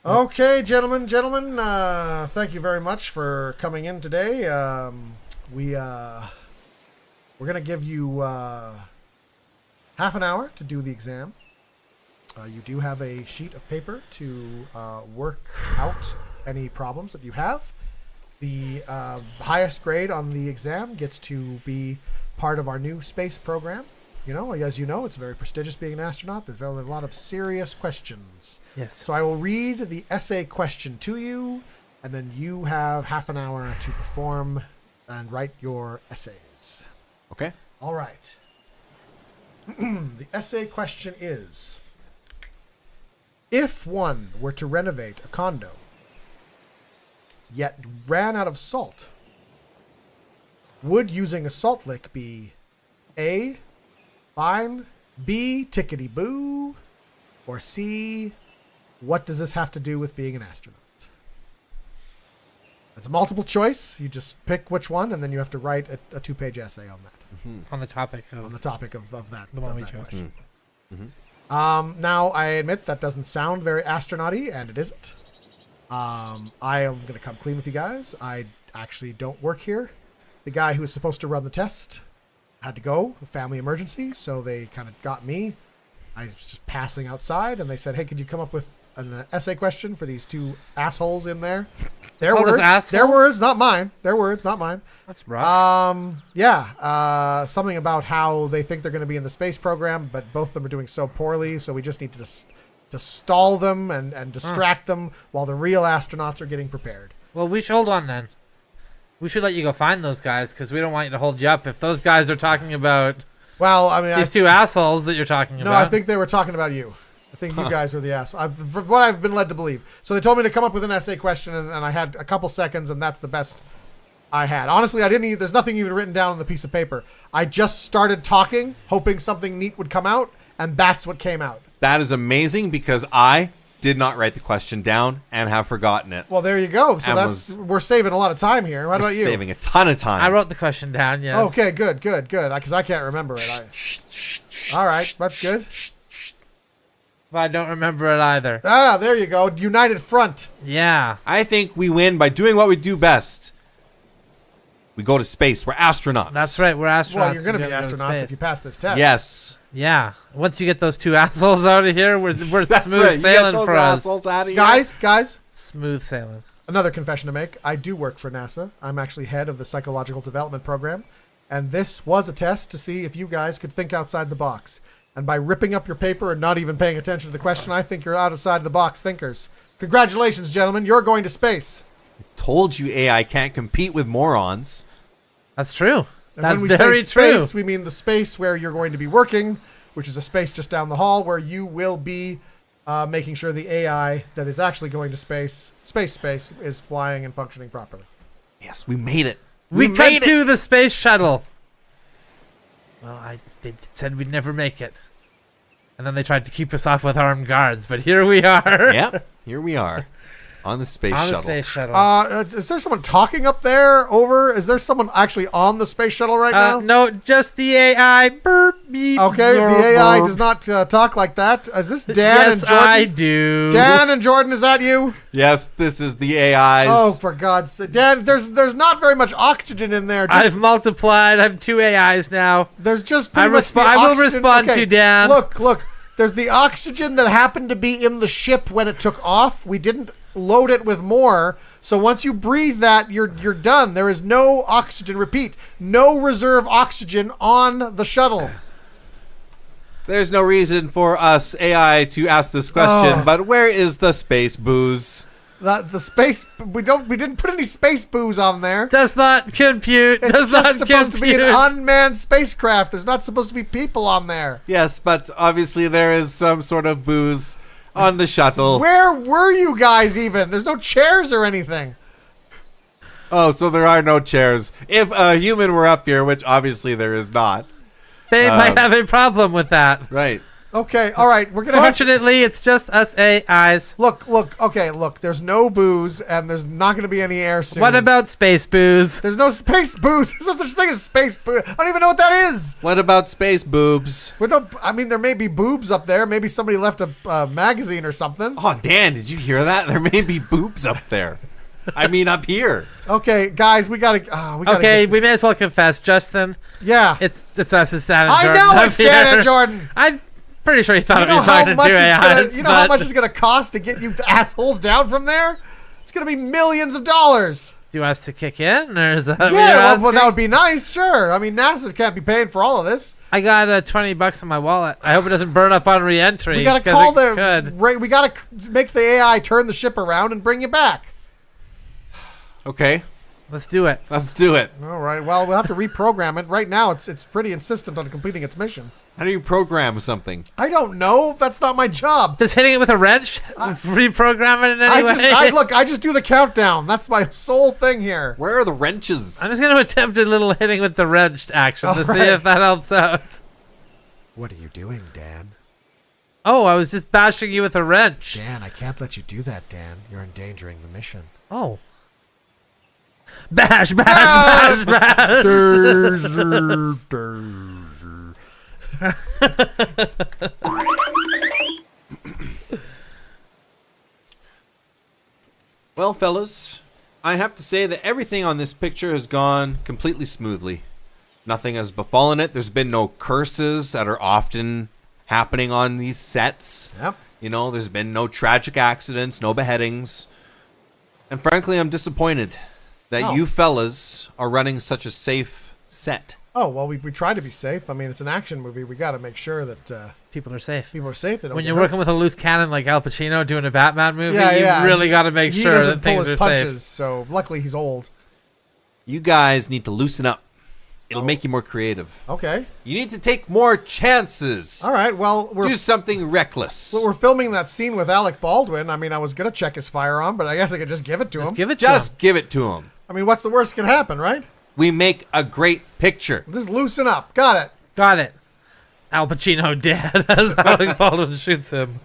Okay, gentlemen, thank you very much for coming in today. We're gonna give you half an hour to do the exam. You do have a sheet of paper to work out any problems that you have. The highest grade on the exam gets to be part of our new space program. You know, as you know, it's very prestigious being an astronaut. There's a lot of serious questions. Yes. So I will read the essay question to you, and then you have half an hour to perform and write your essays. Okay. All right. The essay question is, if one were to renovate a condo, yet ran out of salt, would using a salt lick be A, fine, B, tickety-boo, or C, what does this have to do with being an astronaut? It's a multiple choice. You just pick which one, and then you have to write a 2-page essay on that, On the topic of on the topic of that. the one of we that chose. question. Now, I admit that doesn't sound very astronaut-y, and it isn't. I am going to come clean with you guys. I actually don't work here. The guy who was supposed to run the test had to go, a family emergency, so they kind of got me. I was just passing outside, and they said, hey, could you come up with an essay question for these two assholes in there? Their Oh, those words. Their assholes? words, not mine. Their words, not mine. That's rough. Something about how they think they're going to be in the space program, but both of them are doing so poorly, so we just need to stall them and distract them while the real astronauts are getting prepared. Well, we should hold on then. We should let you go find those guys because we don't want you to hold you up. If those guys are talking about Well, I mean, these two assholes that you're talking no, about. I think they were talking about you. I think you guys were the ass. From what I've been led to believe. So they told me to come up with an essay question, and I had a couple seconds, and that's the best I had. Honestly, I didn't. There's nothing even written down on the piece of paper. I just started talking, hoping something neat would come out, and that's what came out. That is amazing because I did not write the question down and have forgotten it. Well, there you go. So And we're saving a lot of time here. What We're about you? saving a ton of time. I wrote the question down, yes. Okay, good. Because I can't remember it. All right, that's good. But I don't remember it either. Ah, there you go. United front. Yeah. I think we win by doing what we do best. We go to space. We're astronauts. That's right. We're astronauts. Well, you're going to be We're gonna go astronauts if space. you pass this test. Yes. Yeah. Once you get those two assholes out of here, we're That's smooth right. You get sailing those for us. assholes out of here. Guys, Smooth sailing. another confession to make. I do work for NASA. I'm actually head of the psychological development program. And this was a test to see if you guys could think outside the box. And by ripping up your paper and not even paying attention to the question, I think you're outside of the box thinkers. Congratulations, gentlemen. You're going to space. Told you AI can't compete with morons. That's true. And That's when we very say true. space, we mean the space where you're going to be working, which is a space just down the hall where you will be making sure the AI that is actually going to space, is flying and functioning properly. Yes, we made it. We made cut it. to the space shuttle. Well, they said we'd never make it. And then they tried to keep us off with armed guards, but here we are. Yep, here we are on the space On shuttle. the space shuttle. Is there someone talking up there? Over? Is there someone actually on the space shuttle right now? No, just the AI. Burp, beep, Okay, zor, the AI burp. does not talk like that. Is this Dan Yes, and Jordan? I do. Dan and Jordan, is that you? Yes, this is the AI's. Oh, for God's sake. Dan, there's not very much oxygen in there. I've multiplied. I have 2 AIs now. There's just pretty much the I will oxygen. respond to you, Dan. Look. There's the oxygen that happened to be in the ship when it took off. We didn't load it with more. So once you breathe that, you're done. There is no oxygen. Repeat, no reserve oxygen on the shuttle. There's no reason for us AI to ask this question, Oh. but where is the space booze? The space we didn't put any space booze on there. Does not compute. It's Does just not supposed to be compute. an unmanned spacecraft. There's not supposed to be people on there. Yes, but obviously there is some sort of booze on the shuttle. Where were you guys even? There's no chairs or anything. Oh, so there are no chairs. If a human were up here, which obviously there is not. They might have a problem with that. Right. Okay, all right. We're gonna have Fortunately, it's just us AIs. look. Okay, look. There's no booze, and there's not gonna be any air soon. What about space booze? There's no space booze. There's no such thing as space booze. I don't even know what that is. What about space boobs? I mean, there may be boobs up there. Maybe somebody left a magazine or something. Oh, Dan, did you hear that? There may be boobs up there. I mean, up here. Okay, guys, we gotta. Okay, we may as well confess, Justin. Yeah. It's us. It's Dan and I Jordan. know up it's Dan here. and Jordan. I'm pretty sure he thought You of me know how talking to much two it's AIs. gonna. You know how but- much it's gonna cost to get you assholes down from there? It's gonna be millions of dollars. Do you want us to kick in, or is that what you're Yeah, well, asking? that would be nice. Sure. I mean, NASA can't be paying for all of this. I got $20 in my wallet. I hope it doesn't burn up on re-entry. We gotta 'cause call it could. We gotta make the AI turn the ship around and bring you back. Okay, Let's do it. let's do it. All right. Well, we'll have to reprogram it. Right now, it's pretty insistent on completing its mission. How do you program something? I don't know. That's not my job. Does hitting it with a wrench reprogram it in any way? I just do the countdown. That's my sole thing here. Where are the wrenches? I'm just going to attempt a little hitting with the wrench action to All see right. if that helps out. What are you doing, Dan? Oh, I was just bashing you with a wrench. Dan, I can't let you do that, Dan. You're endangering the mission. Oh. Bash, bash, bash, bash. Well, fellas, I have to say that everything on this picture has gone completely smoothly. Nothing has befallen it. There's been no curses that are often happening on these sets. Yep. You know, there's been no tragic accidents, no beheadings. And frankly, I'm disappointed that Oh. you fellas are running such a safe set. Oh, well, we try to be safe. I mean, it's an action movie. We got to make sure that People are safe. people are safe. They don't When get you're hurt. working with a loose cannon like Al Pacino doing a Batman movie, Yeah. you really got to make he sure doesn't that things pull are his safe. punches, so luckily he's old. You guys need to loosen up. It'll make you more creative. Okay. You need to take more chances. All right. Well, Do something reckless. we're filming that scene with Alec Baldwin. I mean, I was gonna check his firearm, but I guess I could just give it to Just him. give it to Just him. give it to him. I mean, what's the worst that can happen, right? We make a great picture. Just loosen up. Got it. Got it. Al Pacino dead as Alec Baldwin shoots him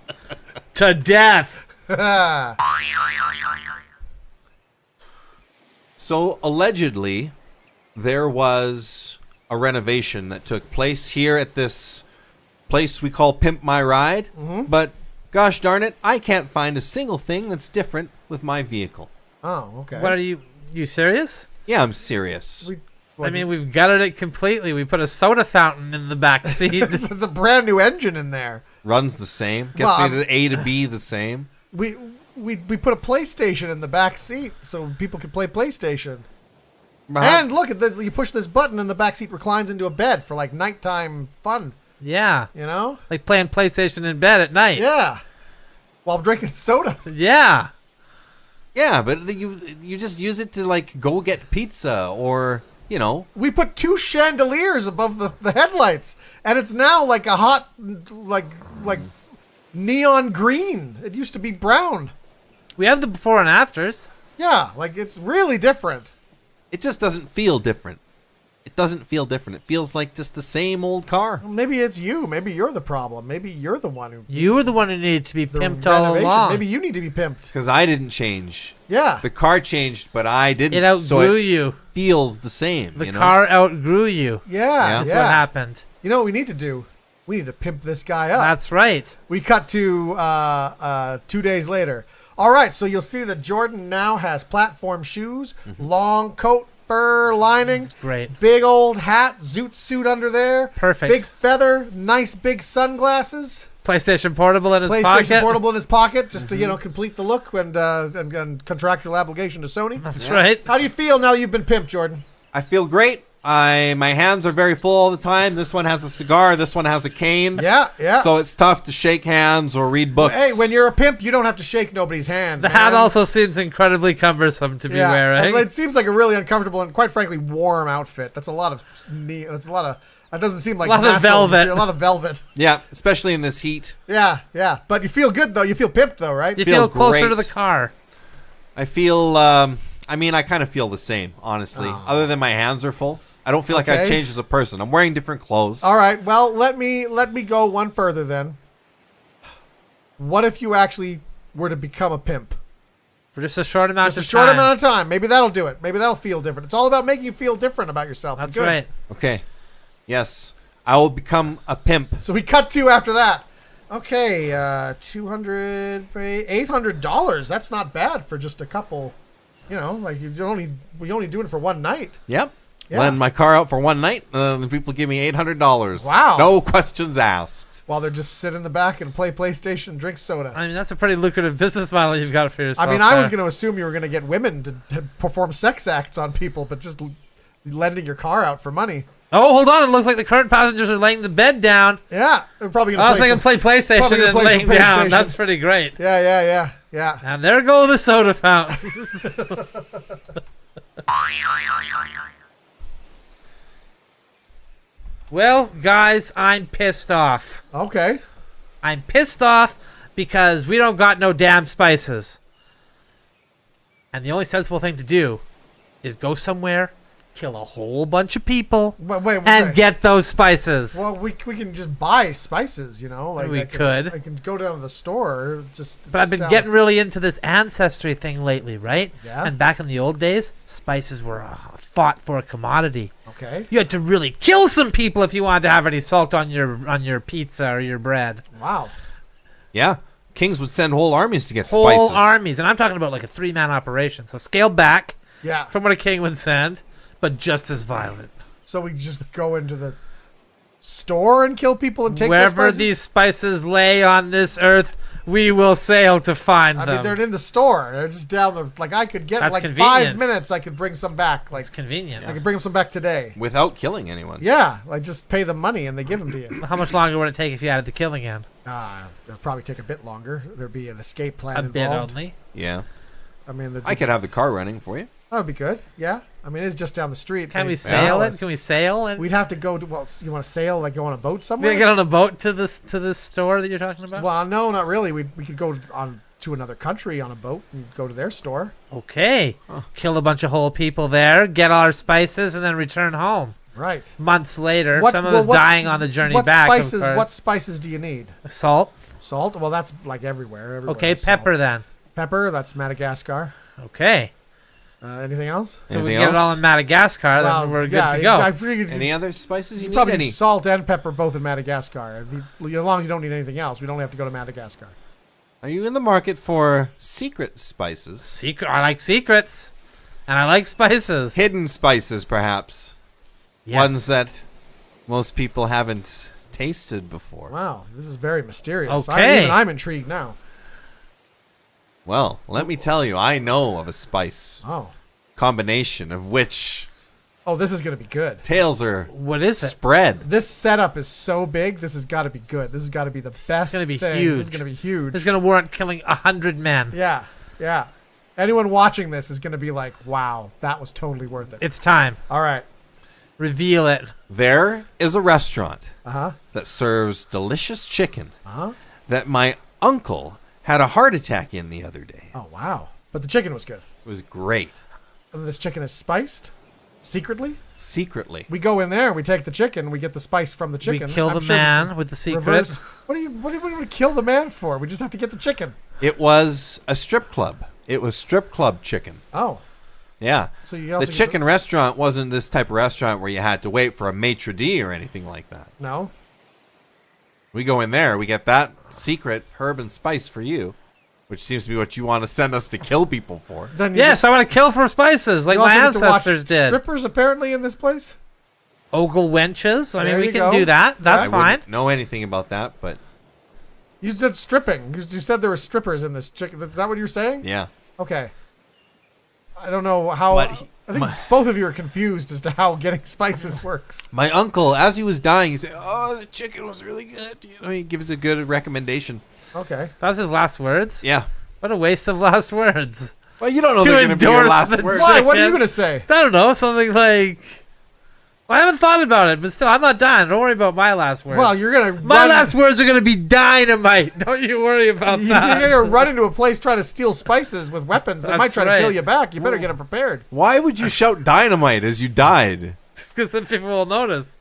to death. So allegedly, there was a renovation that took place here at this place we call Pimp My Ride. But gosh darn it, I can't find a single thing that's different with my vehicle. Oh, okay. What are you serious? Yeah, I'm serious. I mean, we've gutted it completely. We put a soda fountain in the back seat. There's a brand new engine in there. Runs the same. Gets Well, me to A to B the same. We put a PlayStation in the back seat so people can play PlayStation. And look at you push this button and the back seat reclines into a bed for like nighttime fun. Yeah. You know? Like playing PlayStation in bed at night. Yeah. While drinking soda. Yeah. Yeah, but you just use it to like go get pizza or We put 2 chandeliers above the headlights, and it's now like a hot, like neon green. It used to be brown. We have the before and afters. Yeah, like it's really different. It just doesn't feel different. It doesn't feel different. It feels like just the same old car. Maybe it's you. Maybe you're the problem. Maybe you're the one who. You were the one who needed to be the pimped all renovation. along. Maybe you need to be pimped. Because I didn't change. Yeah. The car changed, but I didn't. It outgrew so it you. feels the same. The car outgrew you. Yeah. That's what happened. You know what we need to do? We need to pimp this guy up. That's right. We cut to 2 days later. All right, so you'll see that Jordan now has platform shoes, long coat, fur lining, That's great. big old hat, zoot suit under there. Perfect. Big feather, nice big sunglasses. PlayStation Portable in his PlayStation pocket. Portable in his pocket, just to complete the look and contractual obligation to Sony. That's right. How do you feel now you've been pimped, Jordan? I feel great. My hands are very full all the time. This one has a cigar. This one has a cane. Yeah. So it's tough to shake hands or read books. Hey, when you're a pimp, you don't have to shake nobody's hand. The man. hat also seems incredibly cumbersome to be wearing. It seems like a really uncomfortable and quite frankly warm outfit. That's a lot of that doesn't seem like A lot of natural velvet. material, a lot of velvet. Yeah, especially in this heat. Yeah. But you feel good though. You feel pimped though, right? You feel feel closer great. to the car. I feel. I kind of feel the same, honestly. Oh. Other than my hands are full. I don't feel like I've Okay. changed as a person. I'm wearing different clothes. All right. Well, let me go one further then. What if you actually were to become a pimp? For just a short amount Just a of short time. amount of time. Maybe that'll do it. Maybe that'll feel different. It's all about making you feel different about yourself. That's Good. right. Okay. Yes, I will become a pimp. So we cut to after that. Okay, $800. That's not bad for just a couple. We're only doing it for one night. Yep. Yeah. Lend my car out for one night, and the people give me $800. Wow. No questions asked. While they're just sit in the back and play PlayStation and drink soda. I mean, that's a pretty lucrative business model you've got for yourself. I was going to assume you were going to get women to perform sex acts on people, but just lending your car out for money. Oh, hold on. It looks like the current passengers are laying the bed down. Yeah, they're probably going I was to thinking play PlayStation probably gonna and play laying some down. PlayStation. That's pretty great. Yeah. And there go the soda fountains. Well, guys, I'm pissed off. Okay. I'm pissed off because we don't got no damn spices. And the only sensible thing to do is go somewhere, kill a whole bunch of people, Wait, and get those spices. Well, we can just buy spices, Like We could. I can go down to the store. But I've been getting really into this ancestry thing lately, right? Yeah. And back in the old days, spices were fought for a commodity. Okay. You had to really kill some people if you wanted to have any salt on your pizza or your bread. Wow. Yeah. Kings would send whole armies to get Whole spices. armies, and I'm talking about like a 3-man operation. So scale back Yeah. from what a king would send, but just as violent. So we just go into the store and kill people and take Wherever their spices? these spices lay on this earth, we will sail to find I them. mean, they're in the store. They're just down the. Like I could get That's like convenient. 5 minutes. I could bring some back. Like It's convenient. I could bring them some back today. Without killing anyone. Yeah, like just pay them money and they give them to you. How much longer would it take if you added the killing in? It'll probably take a bit longer. There'd be an escape plan A bit involved. only. Yeah. I mean, I could have the car running for you. that would be good. Yeah, I mean, it's just down the street. Can we Maybe sail $10. it? Can we sail? And We'd have to go to. Well, you want to sail? Like go on a boat we somewhere? gonna get on a boat to this store that you're talking about? Well, no, not really. We could go on to another country on a boat and go to their store. Okay. Kill a bunch of whole people there, get all our spices, and then return home. Right. Months later, What- some of well, us what's- dying on the journey what back. Spices, of course. what spices do you need? Salt. Salt? Well, that's like everywhere. Everywhere Okay, has salt. pepper then. Pepper, that's Madagascar. Okay. Anything else? So we Anything get it all else? in Madagascar, Well, then we're good yeah, to go. I figured Any other spices you need? probably Any? need salt and pepper both in Madagascar. As long as you don't need anything else, we don't have to go to Madagascar. Are you in the market for secret spices? Secret. I like secrets, and I like spices. Hidden spices, perhaps. Yes. Ones that most people haven't tasted before. Wow, this is very mysterious. Okay. I'm intrigued now. Well, let me tell you, I know of a spice Oh, combination of which Oh, this is gonna be good. Tails are What is it? spread. This setup is so big. This has got to be good. This has got to be the best. It's gonna be thing. huge. This is gonna be huge. It's going to warrant killing 100 men. Yeah, yeah. Anyone watching this is gonna be like, "Wow, that was totally worth it." It's time. All right. Reveal it. There is a restaurant Uh-huh. that serves delicious chicken Uh-huh. that my uncle had a heart attack in the other day. Oh, wow. But the chicken was good. It was great. And this chicken is spiced secretly. Secretly. We go in there and we take the chicken. We get the spice from the chicken. We kill I'm the sure man with the secret. reverse- What do we kill the man for? We just have to get the chicken. It was a strip club. It was strip club chicken. Oh, Yeah. so you also The get chicken restaurant wasn't this type of restaurant where you had to wait for a maitre d' or anything like that. No. We go in there, we get that secret herb and spice for you, which seems to be what you want to send us to kill people for. Then you Yes, I want to kill for spices like you my also get to watch ancestors did. Strippers apparently in this place. Ogle wenches. I mean, There we you can go. do that. That's I fine. wouldn't know anything about that, but You said stripping. You said there were strippers in this chicken. Is that what you're saying? yeah. Okay. I don't know how. What I think both of you are confused as to how getting spices works. My uncle, as he was dying, he said, "Oh, the chicken was really good." You know, he gives a good recommendation. Okay. That was his last words. Yeah. What a waste of last words. Well, you don't know To they're going to be your endorse last the- word. Why? What are you Chicken. going to say? I don't know. Something like. Well, I haven't thought about it, but still, I'm not done. Don't worry about my last words. Well, you're going to My last words are going to be dynamite. Don't you worry about You're that. going to run into a place trying to steal spices with weapons that might That's try to right. kill you back. You better get it prepared. Why would you shout dynamite as you died? Because then people will notice.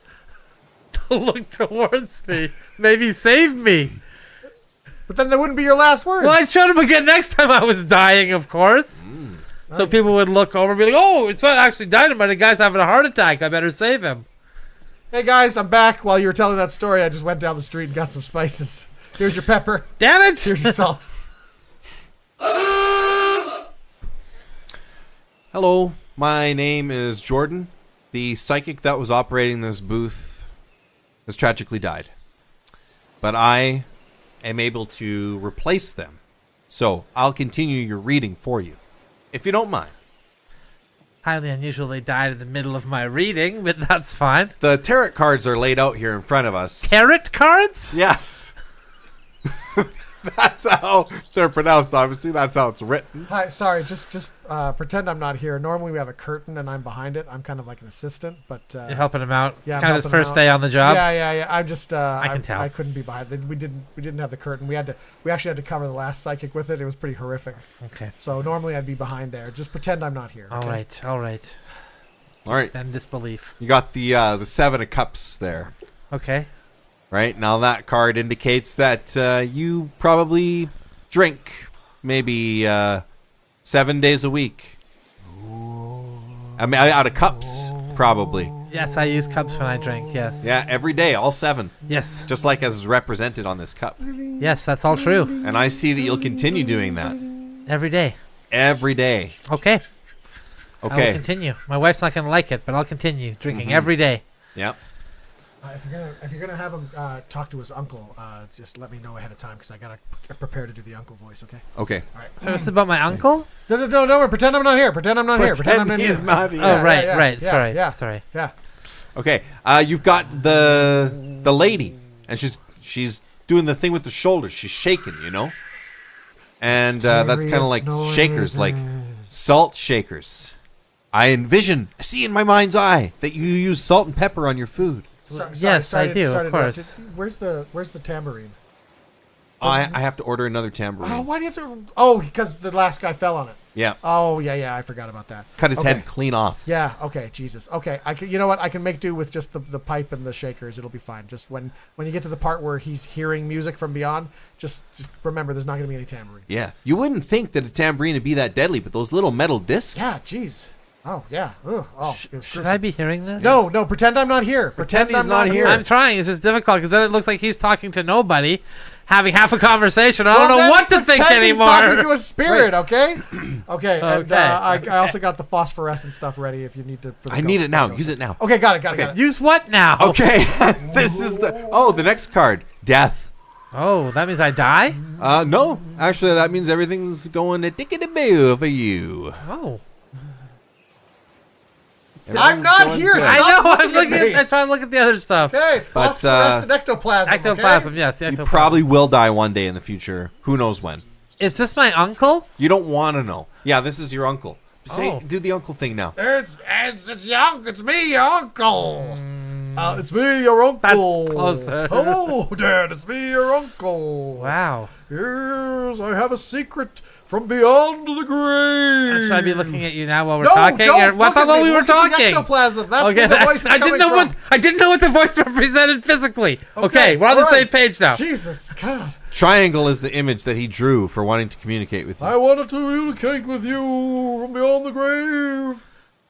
They'll look towards me. Maybe save me. But then that wouldn't be your last words. Well, I showed him again next time I was dying, of course. So people would look over and be like, oh, it's not actually dynamite. The guy's having a heart attack. I better save him. Hey, guys, I'm back. While you were telling that story, I just went down the street and got some spices. Here's your pepper. Damn it! Here's your salt. Hello, my name is Jordan. The psychic that was operating this booth has tragically died. But I am able to replace them. So I'll continue your reading for you, if you don't mind. Highly unusual they died in the middle of my reading, but that's fine. The tarot cards are laid out here in front of us. Tarot cards? Yes. That's how they're pronounced, obviously. That's how it's written. Hi, sorry, just pretend I'm not here. Normally we have a curtain and I'm behind it. I'm kind of like an assistant, but You're helping him out. yeah, I'm Kind of his helping him first out. day on the job. Yeah. I'm just I can tell. I couldn't be behind. We didn't have the curtain. We actually had to cover the last psychic with it. It was pretty horrific. Okay. So normally I'd be behind there. Just pretend I'm not here. All okay? right. All right. All right. Suspend disbelief. You got the Seven of Cups there. Okay. Right? Now that card indicates that you probably drink maybe 7 days a week. I mean, out of cups, probably. Yes, I use cups when I drink. Yes. Yeah, every day, all 7. Yes. Just like as represented on this cup. Yes, that's all true. And I see that you'll continue doing that Every day. every day. Okay. I will Okay. continue. My wife's not going to like it, but I'll continue drinking Mm-hmm. every day. Yep. If you're gonna have him talk to his uncle, just let me know ahead of time because I gotta prepare to do the uncle voice. Okay. Okay. All right. So it's about my uncle? No. Pretend I'm not here. Pretend I'm not here. Pretend I'm not he's here. not here. Oh, right, yeah, right. yeah, Sorry. yeah. Sorry. Yeah. Okay. You've got the lady, and she's doing the thing with the shoulders. She's shaking, you know. And that's kind of like shakers, like salt shakers. I see in my mind's eye that you use salt and pepper on your food. Yes, I do, of course. Where's the tambourine? I have to order another tambourine. Oh, why do you have to? Oh, because the last guy fell on it. Yeah. Oh, yeah. I forgot about that. Cut his Okay. head clean off. Yeah. Okay. Jesus. Okay. You know what? I can make do with just the pipe and the shakers. It'll be fine. Just when you get to the part where he's hearing music from beyond, just remember there's not going to be any tambourine. Yeah. You wouldn't think that a tambourine would be that deadly, but those little metal discs. Yeah. Jeez. Oh yeah. Ugh. Oh. it was Should gruesome. I be hearing this? No. Pretend I'm not here. Pretend he's I'm not here. I'm trying. It's just difficult because then it looks like he's talking to nobody, having half a conversation. I Well, don't know then what to think pretend he's anymore. talking to a spirit. Okay. Okay. And Okay. I also got the phosphorescent stuff ready if you need to. for the I need ghost- it now. ghost. Use it now. Okay. Got it. Use what now? Okay. This is the next card. Death. Oh, that means I die? No. Actually, that means everything's going to Ticketyboo for you. Oh. I'm not going here. good. I Stop know. I'm looking at me. I'm trying to look at the other stuff. Okay, it's But, phosphorescent ectoplasm. Ectoplasm, Okay? yes. The You ectoplasm. probably will die one day in the future. Who knows when? Is this my uncle? You don't want to know. Yeah, this is your uncle. Say, Oh. do the uncle thing now. It's me, your uncle. It's me, your uncle. That's closer. Hello, Dad. It's me, your uncle. Wow. Yes, I have a secret from beyond the grave. Should I be looking at you now while we're No, talking? don't Or- look I at thought me. we were Look at the talking. ectoplasm. That's Okay, where the voice is I didn't coming know from. I didn't know what the voice represented physically. Okay, we're on the all same right. page now. Jesus, God. Triangle is the image that he drew for wanting to communicate with you. I want to communicate with you from beyond the grave.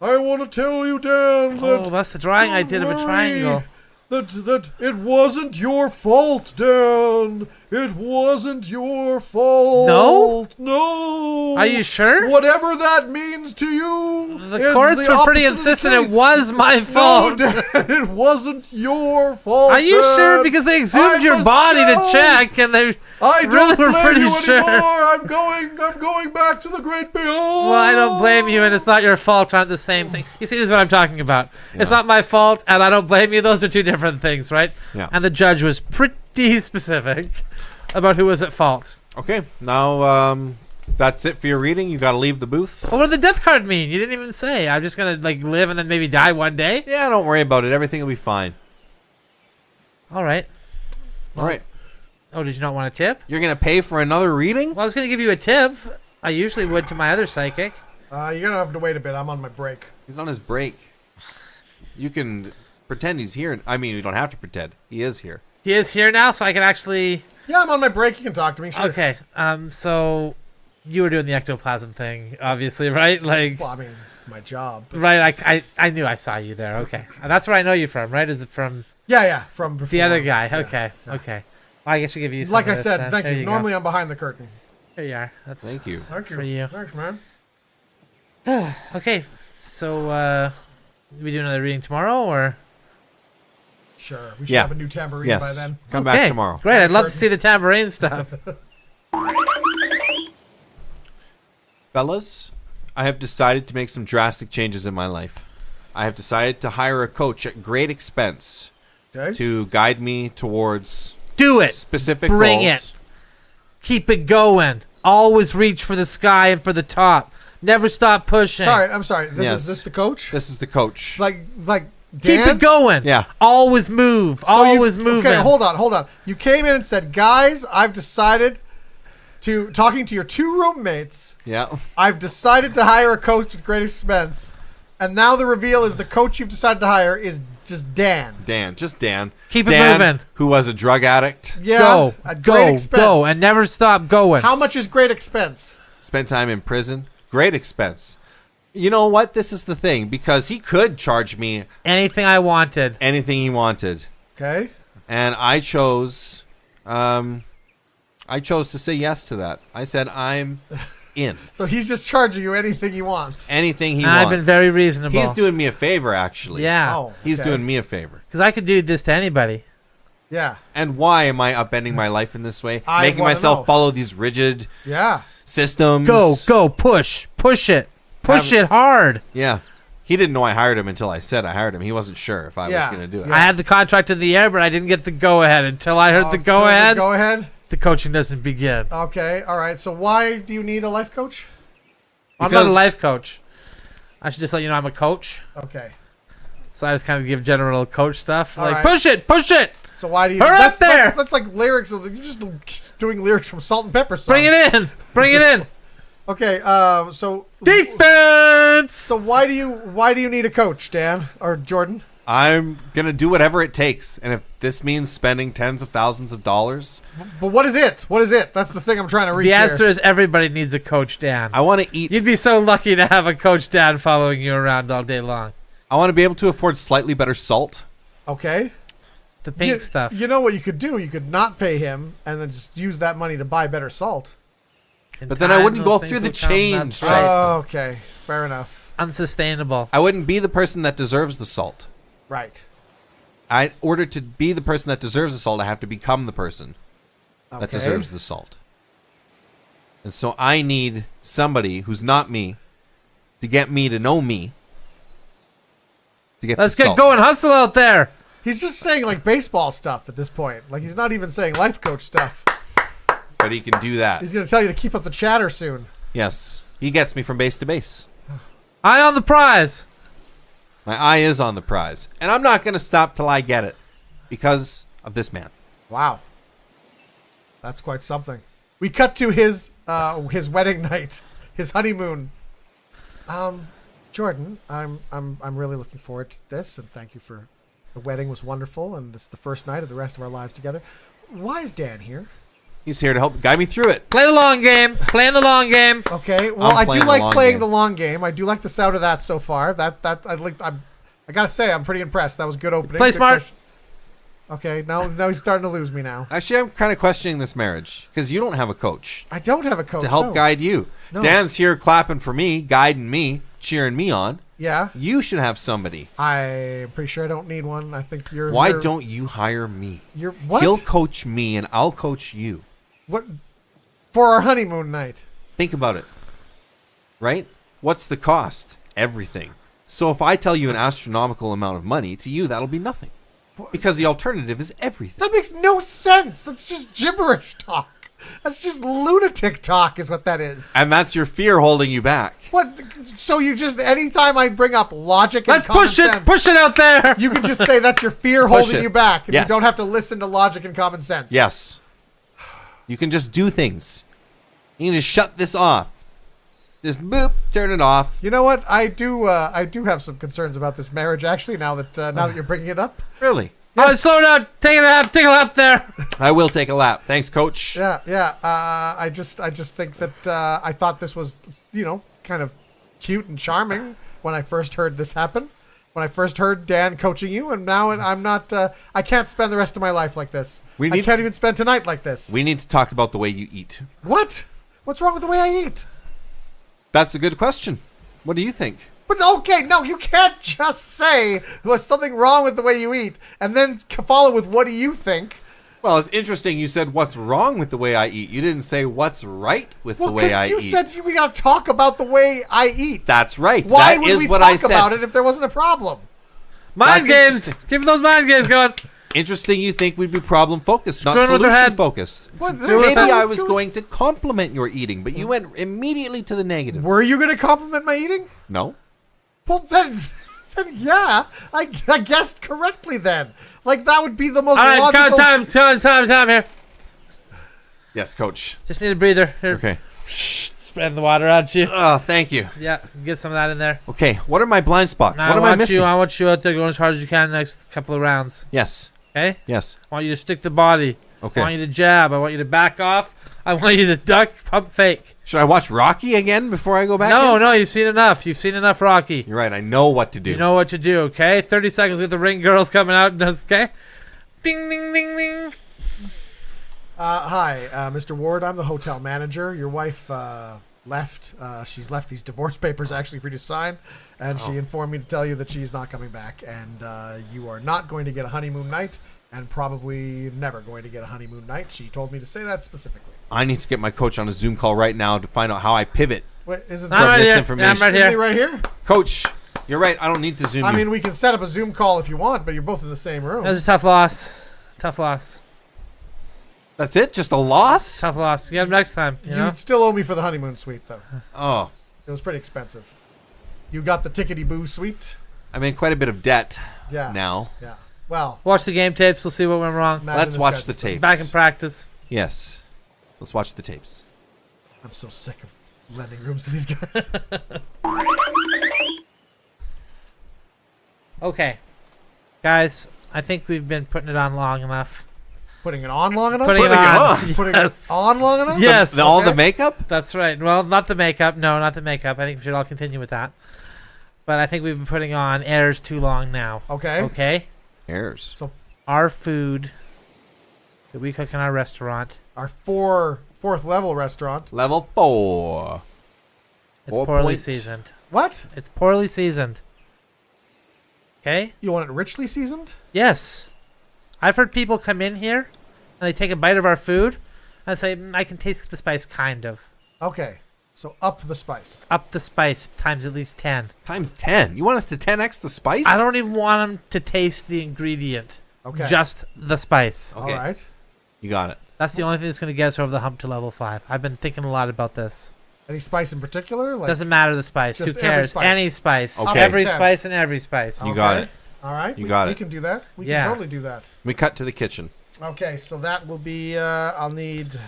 I want to tell you, Dan, that... Oh, that's the drawing I did of a Don't triangle. worry, That it wasn't your fault, Dan. It wasn't your fault. No? No. Are you sure? Whatever that means to you. The it's courts the were pretty opposite of the insistent it case. was my No, fault. Dan, it wasn't your fault. Are you sure? Dan. Because they exhumed I your must body know. to check, and they I really don't were blame pretty you sure. anymore. I'm going back to the great beyond. Well, I don't blame you, and it's not your fault. Aren't the same thing. You see, this is what I'm talking about. It's not my fault, and I don't blame you. Those are two different things, right? Yeah. And the judge was pretty specific about who was at fault. Okay, now that's it for your reading. You got to leave the booth. Well, what did the death card mean? You didn't even say. I'm just gonna live and then maybe die one day. Yeah, don't worry about it. Everything will be fine. All right. All right. Oh, did you not want a tip? You're going to pay for another reading? Well, I was gonna give you a tip. I usually would to my other psychic. You're gonna have to wait a bit. I'm on my break. He's on his break. You can pretend he's here. I mean, you don't have to pretend. He is here. He is here now, so I can actually. Yeah, I'm on my break. You can talk to me. Sure. Okay. So you were doing the ectoplasm thing, obviously, right? Like, Well, I mean, it's my job. right? I knew I saw you there. Okay, that's where I know you from, right? Is it from Yeah, from before. the other guy? Yeah, Okay, yeah. okay. Well, I guess I give you. Some Like of I this said, then. thank There you. go. Normally, I'm behind the curtain. Here you are. That's Thank you. Thank you. For you. Thanks, man. okay. So we do another reading tomorrow, or Sure. We should Yeah. have a new tambourine Yes. by then. Come Okay, back tomorrow. Great. I'd love to see the tambourine stuff. Fellas, I have decided to make some drastic changes in my life. I have decided to hire a coach at great expense Okay. to guide me towards Do it. specific Bring goals. it. Keep it going. Always reach for the sky and for the top. Never stop pushing. I'm sorry. Yes. Is this the coach? This is the coach. Like Keep Dan? it going. Yeah. Always move. So Always moving. Okay, hold on. You came in and said, guys, I've decided to, talking to your two roommates, Yeah. I've decided to hire a coach at great expense. And now the reveal is the coach you've decided to hire is just Dan. Dan. Just Dan. Keep it Dan, moving. who was a drug addict. Yeah. Go. At great Go. expense. Go. And never stop going. How much is great expense? Spent time in prison. Great expense. You know what? This is the thing. Because he could charge me Anything I wanted. anything he wanted. Okay. And I chose to say yes to that. I said I'm in. So he's just charging you anything he wants. Anything he And wants. I've been very reasonable. He's doing me a favor, actually. Yeah. Oh, He's okay. doing me a favor. Because I could do this to anybody. Yeah. And why am I upending my life in this way? I Making wanna myself know. follow these rigid Yeah. systems. Go. Push. Push it. Push it hard. Yeah. He didn't know I hired him until I said I hired him. He wasn't sure if I was Yeah. going to do it. Yeah. I had the contract in the air, but I didn't get the go-ahead. Until I heard the So go-ahead, Go ahead. the coaching doesn't begin. Okay. All right. So why do you need a life coach? I'm not a Because- life coach. I should just let you know I'm a coach. Okay. So I just kind of give general coach stuff. All Like, right. push it. So why do you? Hurry up there! That's like lyrics. You're just doing lyrics from Salt and Pepper song. Bring it in. Bring it in. Okay. So Defense. So why do you need a coach, Dan or Jordan? I'm going to do whatever it takes. And if this means spending tens of thousands of dollars, But what is it? What is it? That's the thing I'm trying to reach. The answer here. is everybody needs a coach, Dan. I want to eat. You'd be so lucky to have a coach, Dan, following you around all day long. I want to be able to afford slightly better salt. Okay. The pink stuff. You know what you could do? You could not pay him and then just use that money to buy better salt. In But then I time, wouldn't those go things through the will come. change. That's right. Oh, okay. Fair enough. Unsustainable. I wouldn't be the person that deserves the salt. Right. In order to be the person that deserves the salt, I have to become the person that Okay. deserves the salt. And so I need somebody who's not me to get me to know me to get Let's the get salt. going. Hustle out there. He's just saying like baseball stuff at this point. Like he's not even saying life coach stuff. But he can do that. He's going to tell you to keep up the chatter soon. Yes. He gets me from base to base. Eye on the prize. My eye is on the prize. And I'm not going to stop till I get it. Because of this man. Wow. That's quite something. We cut to his wedding night, his honeymoon. Jordan, I'm really looking forward to this, and thank you for the wedding was wonderful, and it's the first night of the rest of our lives together. Why is Dan here? He's here to help guide me through it. Play the long game. Playing the long game. Okay, well, I do playing the like long playing game. the long game. I do like the sound of that so far. I gotta say, I'm pretty impressed. That was good opening. Play Good smart. question. Okay, now he's starting to lose me now. Actually, I'm kind of questioning this marriage. Because you don't have a coach I don't have a coach to help no. guide you. No. Dan's here clapping for me, guiding me, cheering me on. Yeah, You should have somebody. I'm pretty sure I don't need one. I think you're. Why you're, don't you hire me? you're what? He'll coach me and I'll coach you. What for our honeymoon night? Think about it. Right? What's the cost? Everything. So if I tell you an astronomical amount of money, to you that'll be nothing. Because the alternative is everything. That makes no sense. That's just gibberish talk. That's just lunatic talk, is what that is. And that's your fear holding you back. What? So you just anytime I bring up logic and Let's common push it. sense, Push it out there. you can just say that's your fear Push holding it. you back, and Yes. you don't have to listen to logic and common sense. Yes. You can just do things. You can just shut this off. Just boop, turn it off. You know what? I do have some concerns about this marriage. Actually, now that you're bringing it up. Really? Oh, slow down. Take a lap. Take a lap there. I will take a lap. Thanks, coach. Yeah. I just think that I thought this was, kind of cute and charming when I first heard this happen. When I first heard Dan coaching you, and now I'm not. I can't spend the rest of my life like this. We I need can't to- even spend tonight like this. We need to talk about the way you eat. What? What's wrong with the way I eat? That's a good question. What do you think? But okay, no, you can't just say there's something wrong with the way you eat and then follow with what do you think? Well, it's interesting you said what's wrong with the way I eat. You didn't say what's right with Well, the way I because eat. you said we gotta talk about the way I eat. That's right. Why That would is we what talk I said. about it if there wasn't a problem? Mind That's games. interesting. Keep those mind games going. Interesting you think we'd be problem focused, not Screwing with their solution head. focused. What, Maybe the hell I is was going to compliment your eating, but you went immediately to the negative. Were you going to compliment my eating? No? Well, then yeah, I guessed correctly then. Like, that would be the most All right, logical... time here. Yes, coach. Just need a breather. Here. Okay. Spreading the water on you. Oh, thank you. Yeah, get some of that in there. Okay, what are my blind spots? Now, What am I missing? I want you out there going as hard as you can the next couple of rounds. Yes. Okay? Yes. I want you to stick the body. Okay. I want you to jab. I want you to back off. I want you to duck, pump, fake. Should I watch Rocky again before I go back No, in? no, you've seen enough. You've seen enough Rocky. You're right. I know what to do. You know what to do, okay? 30 seconds with the ring girls coming out. Okay? Ding, ding, ding, ding. Hi, Mr. Ward. I'm the hotel manager. Your wife left. She's left these divorce papers actually for you to sign, and she informed me to tell you that she's not coming back, and you are not going to get a honeymoon night, and probably never going to get a honeymoon night. She told me to say that specifically. I need to get my coach on a Zoom call right now to find out how I pivot. Wait, isn't I'm right this here. information. Yeah, I'm right Isn't he here. right here? Coach, you're right. I don't need to Zoom I you. mean, we can set up a Zoom call if you want, but you're both in the same room. That was a tough loss. Tough loss. That's it? Just a loss? Tough loss. You get them next time, you know? You still owe me for the honeymoon suite, though. Oh, It was pretty expensive. You got the Ticketyboo suite? I'm in quite a bit of debt Yeah. now. Yeah. Well, Watch the game tapes. We'll see what went wrong. imagine Let's this watch guy's the expensive. tapes. Back in practice. Yes. Let's watch the tapes. I'm so sick of lending rooms to these guys. Okay. Guys, I think we've been putting it on long enough. Putting it on long enough? Putting it Putting it on. on. Putting Yes. it on long enough? Yes. All the Okay. makeup? That's right. Well, not the makeup. No, not the makeup. I think we should all continue with that. But I think we've been putting on airs too long now. Okay. Okay? Errors. Our food that we cook in our restaurant, Our fourth level restaurant. Level 4. it's 4 poorly point. seasoned. What? It's poorly seasoned. Okay? You want it richly seasoned? Yes. I've heard people come in here and they take a bite of our food and say, I can taste the spice, kind of. Okay. So up the spice. Up the spice times at least 10. Times 10. You want us to 10x the spice? I don't even want them to taste the ingredient. Okay. Just the spice. Okay. All right. You got it. That's the only thing that's going to get us over the hump to level 5. I've been thinking a lot about this. Any spice in particular? Like, Doesn't matter the spice. Who just every cares? spice. Any spice. Okay. Every 10. spice and every spice. You got it. All right. You got We it. can do that. We Yeah. can totally do that. We cut to the kitchen. Okay, so that will be, I'll need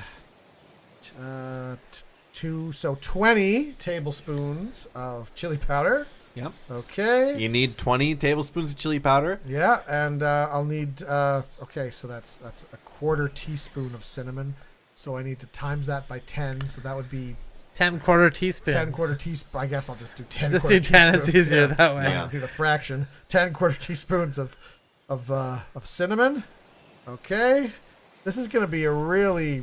20 tablespoons of chili powder. Yep. Okay. You need 20 tablespoons of chili powder. Yeah, and I'll need, okay, so that's a quarter teaspoon of cinnamon. So I need to times that by 10, so that would be 10 quarter teaspoons. 10 quarter teaspoon. I guess I'll just do 10 Just quarter do 10. It's teaspoons. easier Yeah. that way. Yeah. I'll do the fraction. 10 quarter teaspoons of cinnamon. Okay. This is going to be a really,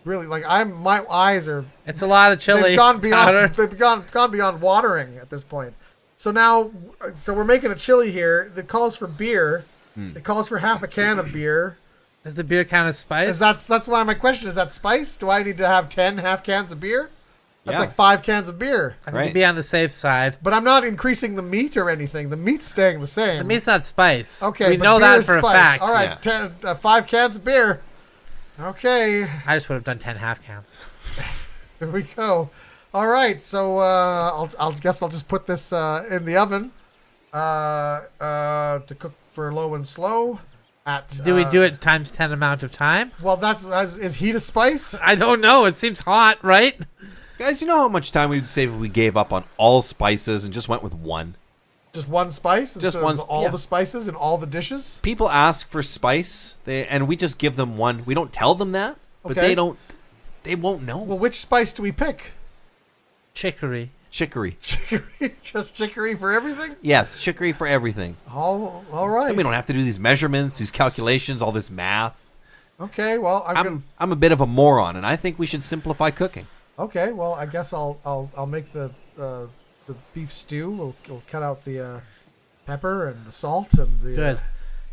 like my eyes are, It's a lot of chili they've gone powder. beyond, they've gone beyond watering at this point. So now, so we're making a chili here that calls for beer. It calls for half a can of beer. Does the beer count as spice? That's why my question is that spice? Do I need to have 10 half cans of beer? That's Yeah. like 5 cans of beer. I think Right. to be on the safe side. But I'm not increasing the meat or anything. The meat's staying the same. The meat's not spice. Okay, we but know beer that is for a spice. fact. All right, Yeah. 5 cans of beer. Okay, I just would have done 10 half cans. here we go. All right, so I'll guess I'll just put this in the oven to cook for low and slow. Do we do it times 10 amount of time? Well, is heat a spice? I don't know. It seems hot, right? Guys, you know how much time we would save if we gave up on all spices and just went with one? Just one spice? Just instead one of sp- all yeah. the spices in all the dishes? People ask for spice, and we just give them one. We don't tell them that, but Okay. they won't know. Well, which spice do we pick? Chicory. Chicory. Chicory? Just chicory for everything? Yes, chicory for everything. All right. And we don't have to do these measurements, these calculations, all this math. Okay, well, I'm a bit of a moron, and I think we should simplify cooking. Okay, well, I guess I'll make the beef stew. We'll cut out the pepper and the salt and the Good.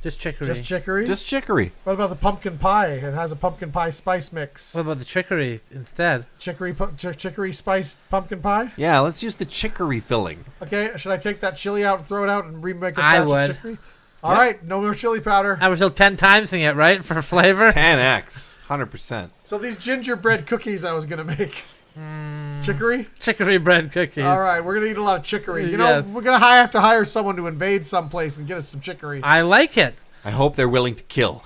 Just chicory. just chicory. Just chicory. What about the pumpkin pie? It has a pumpkin pie spice mix. What about the chicory instead? Chicory spiced pumpkin pie. Yeah, let's use the chicory filling. Okay, should I take that chili out and throw it out and remake a I batch would. of chicory? All right, no more chili powder. I was still 10 timesing it, right? For flavor? 10x. 100%. So these gingerbread cookies I was gonna make. Chicory. Chicory bread cookies. All right, we're gonna eat a lot of chicory. You know, Yes. we're gonna have to hire someone to invade someplace and get us some chicory. I like it. I hope they're willing to kill.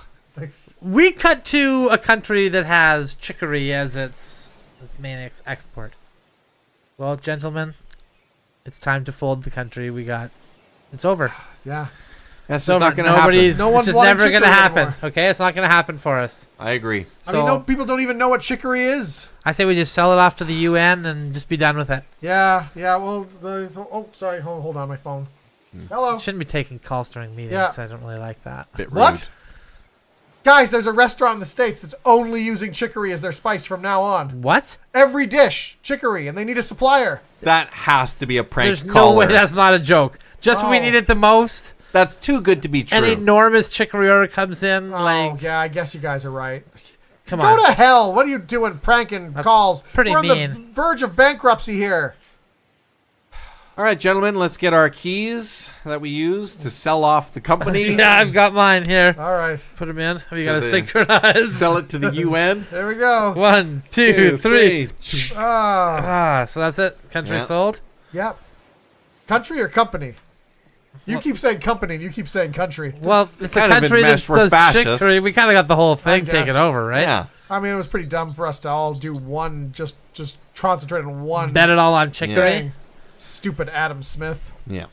We cut to a country that has chicory as its main export. Well, gentlemen, it's time to fold the country. It's over. Yeah. That's It's just over. not going to happen. Nobody's. No it's one's just wanting never gonna chicory happen. anymore. Okay, it's not gonna happen for us. I agree. So I mean, no, people don't even know what chicory is. I say we just sell it off to the UN and just be done with it. Yeah. Well, sorry. Hold on, my phone. Hello, Shouldn't be taking calls during meetings. Yeah. I don't really like that. Bit rude. What? guys. There's a restaurant in the States that's only using chicory as their spice from now on. What? Every dish, chicory, and they need a supplier. That has to be a prank There's caller. no way that's not a joke. Just when we Oh. need it the most, That's too good to be true. an enormous chicory order comes in. Oh, like, yeah, I guess you guys are right. come Go on. to hell. What are you doing pranking calls? pretty We're on mean. the verge of bankruptcy here. All right, gentlemen, let's get our keys that we use to sell off the company. Yeah, I've got mine here. All right. Put them in. We To got to the- synchronize. Sell it to the UN. There we go. 1, 2, 3. Ah, So that's it. Country Yeah. sold. yep. Country or company? You keep saying company and you keep saying country. Well, it's a kind of country that enmeshed with does fascists. chicory. We kind of got the whole thing guess. taken over, right? Yeah. I mean, it was pretty dumb for us to all do one, just concentrate on one Bet it all on chicory. thing. Stupid Adam Smith. Yeah.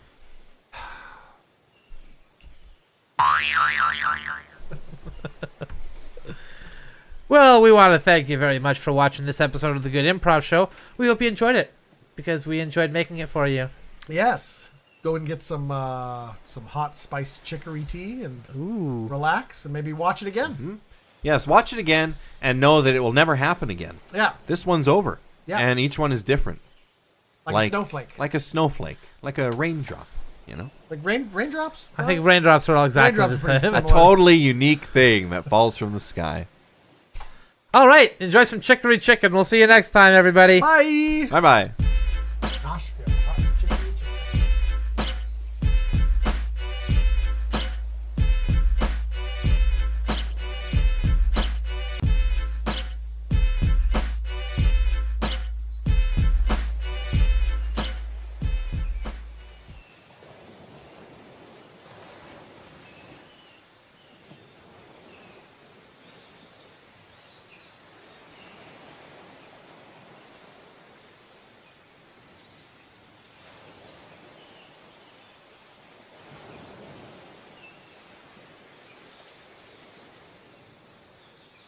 Well, we want to thank you very much for watching this episode of the Good Improv Show. We hope you enjoyed it because we enjoyed making it for you. Yes. Go and get some hot spiced chicory tea and Ooh. relax and maybe watch it again. Yes, watch it again and know that it will never happen again. Yeah. This one's over. Yeah. And each one is different. Like a snowflake. Like a snowflake. Like a raindrop, you know? Like raindrops? I think raindrops are all exactly Raindrops the are same. pretty A totally unique thing that falls from the sky. All right. Enjoy some chicory chicken. We'll see you next time, everybody. Bye. Bye bye. Nashville.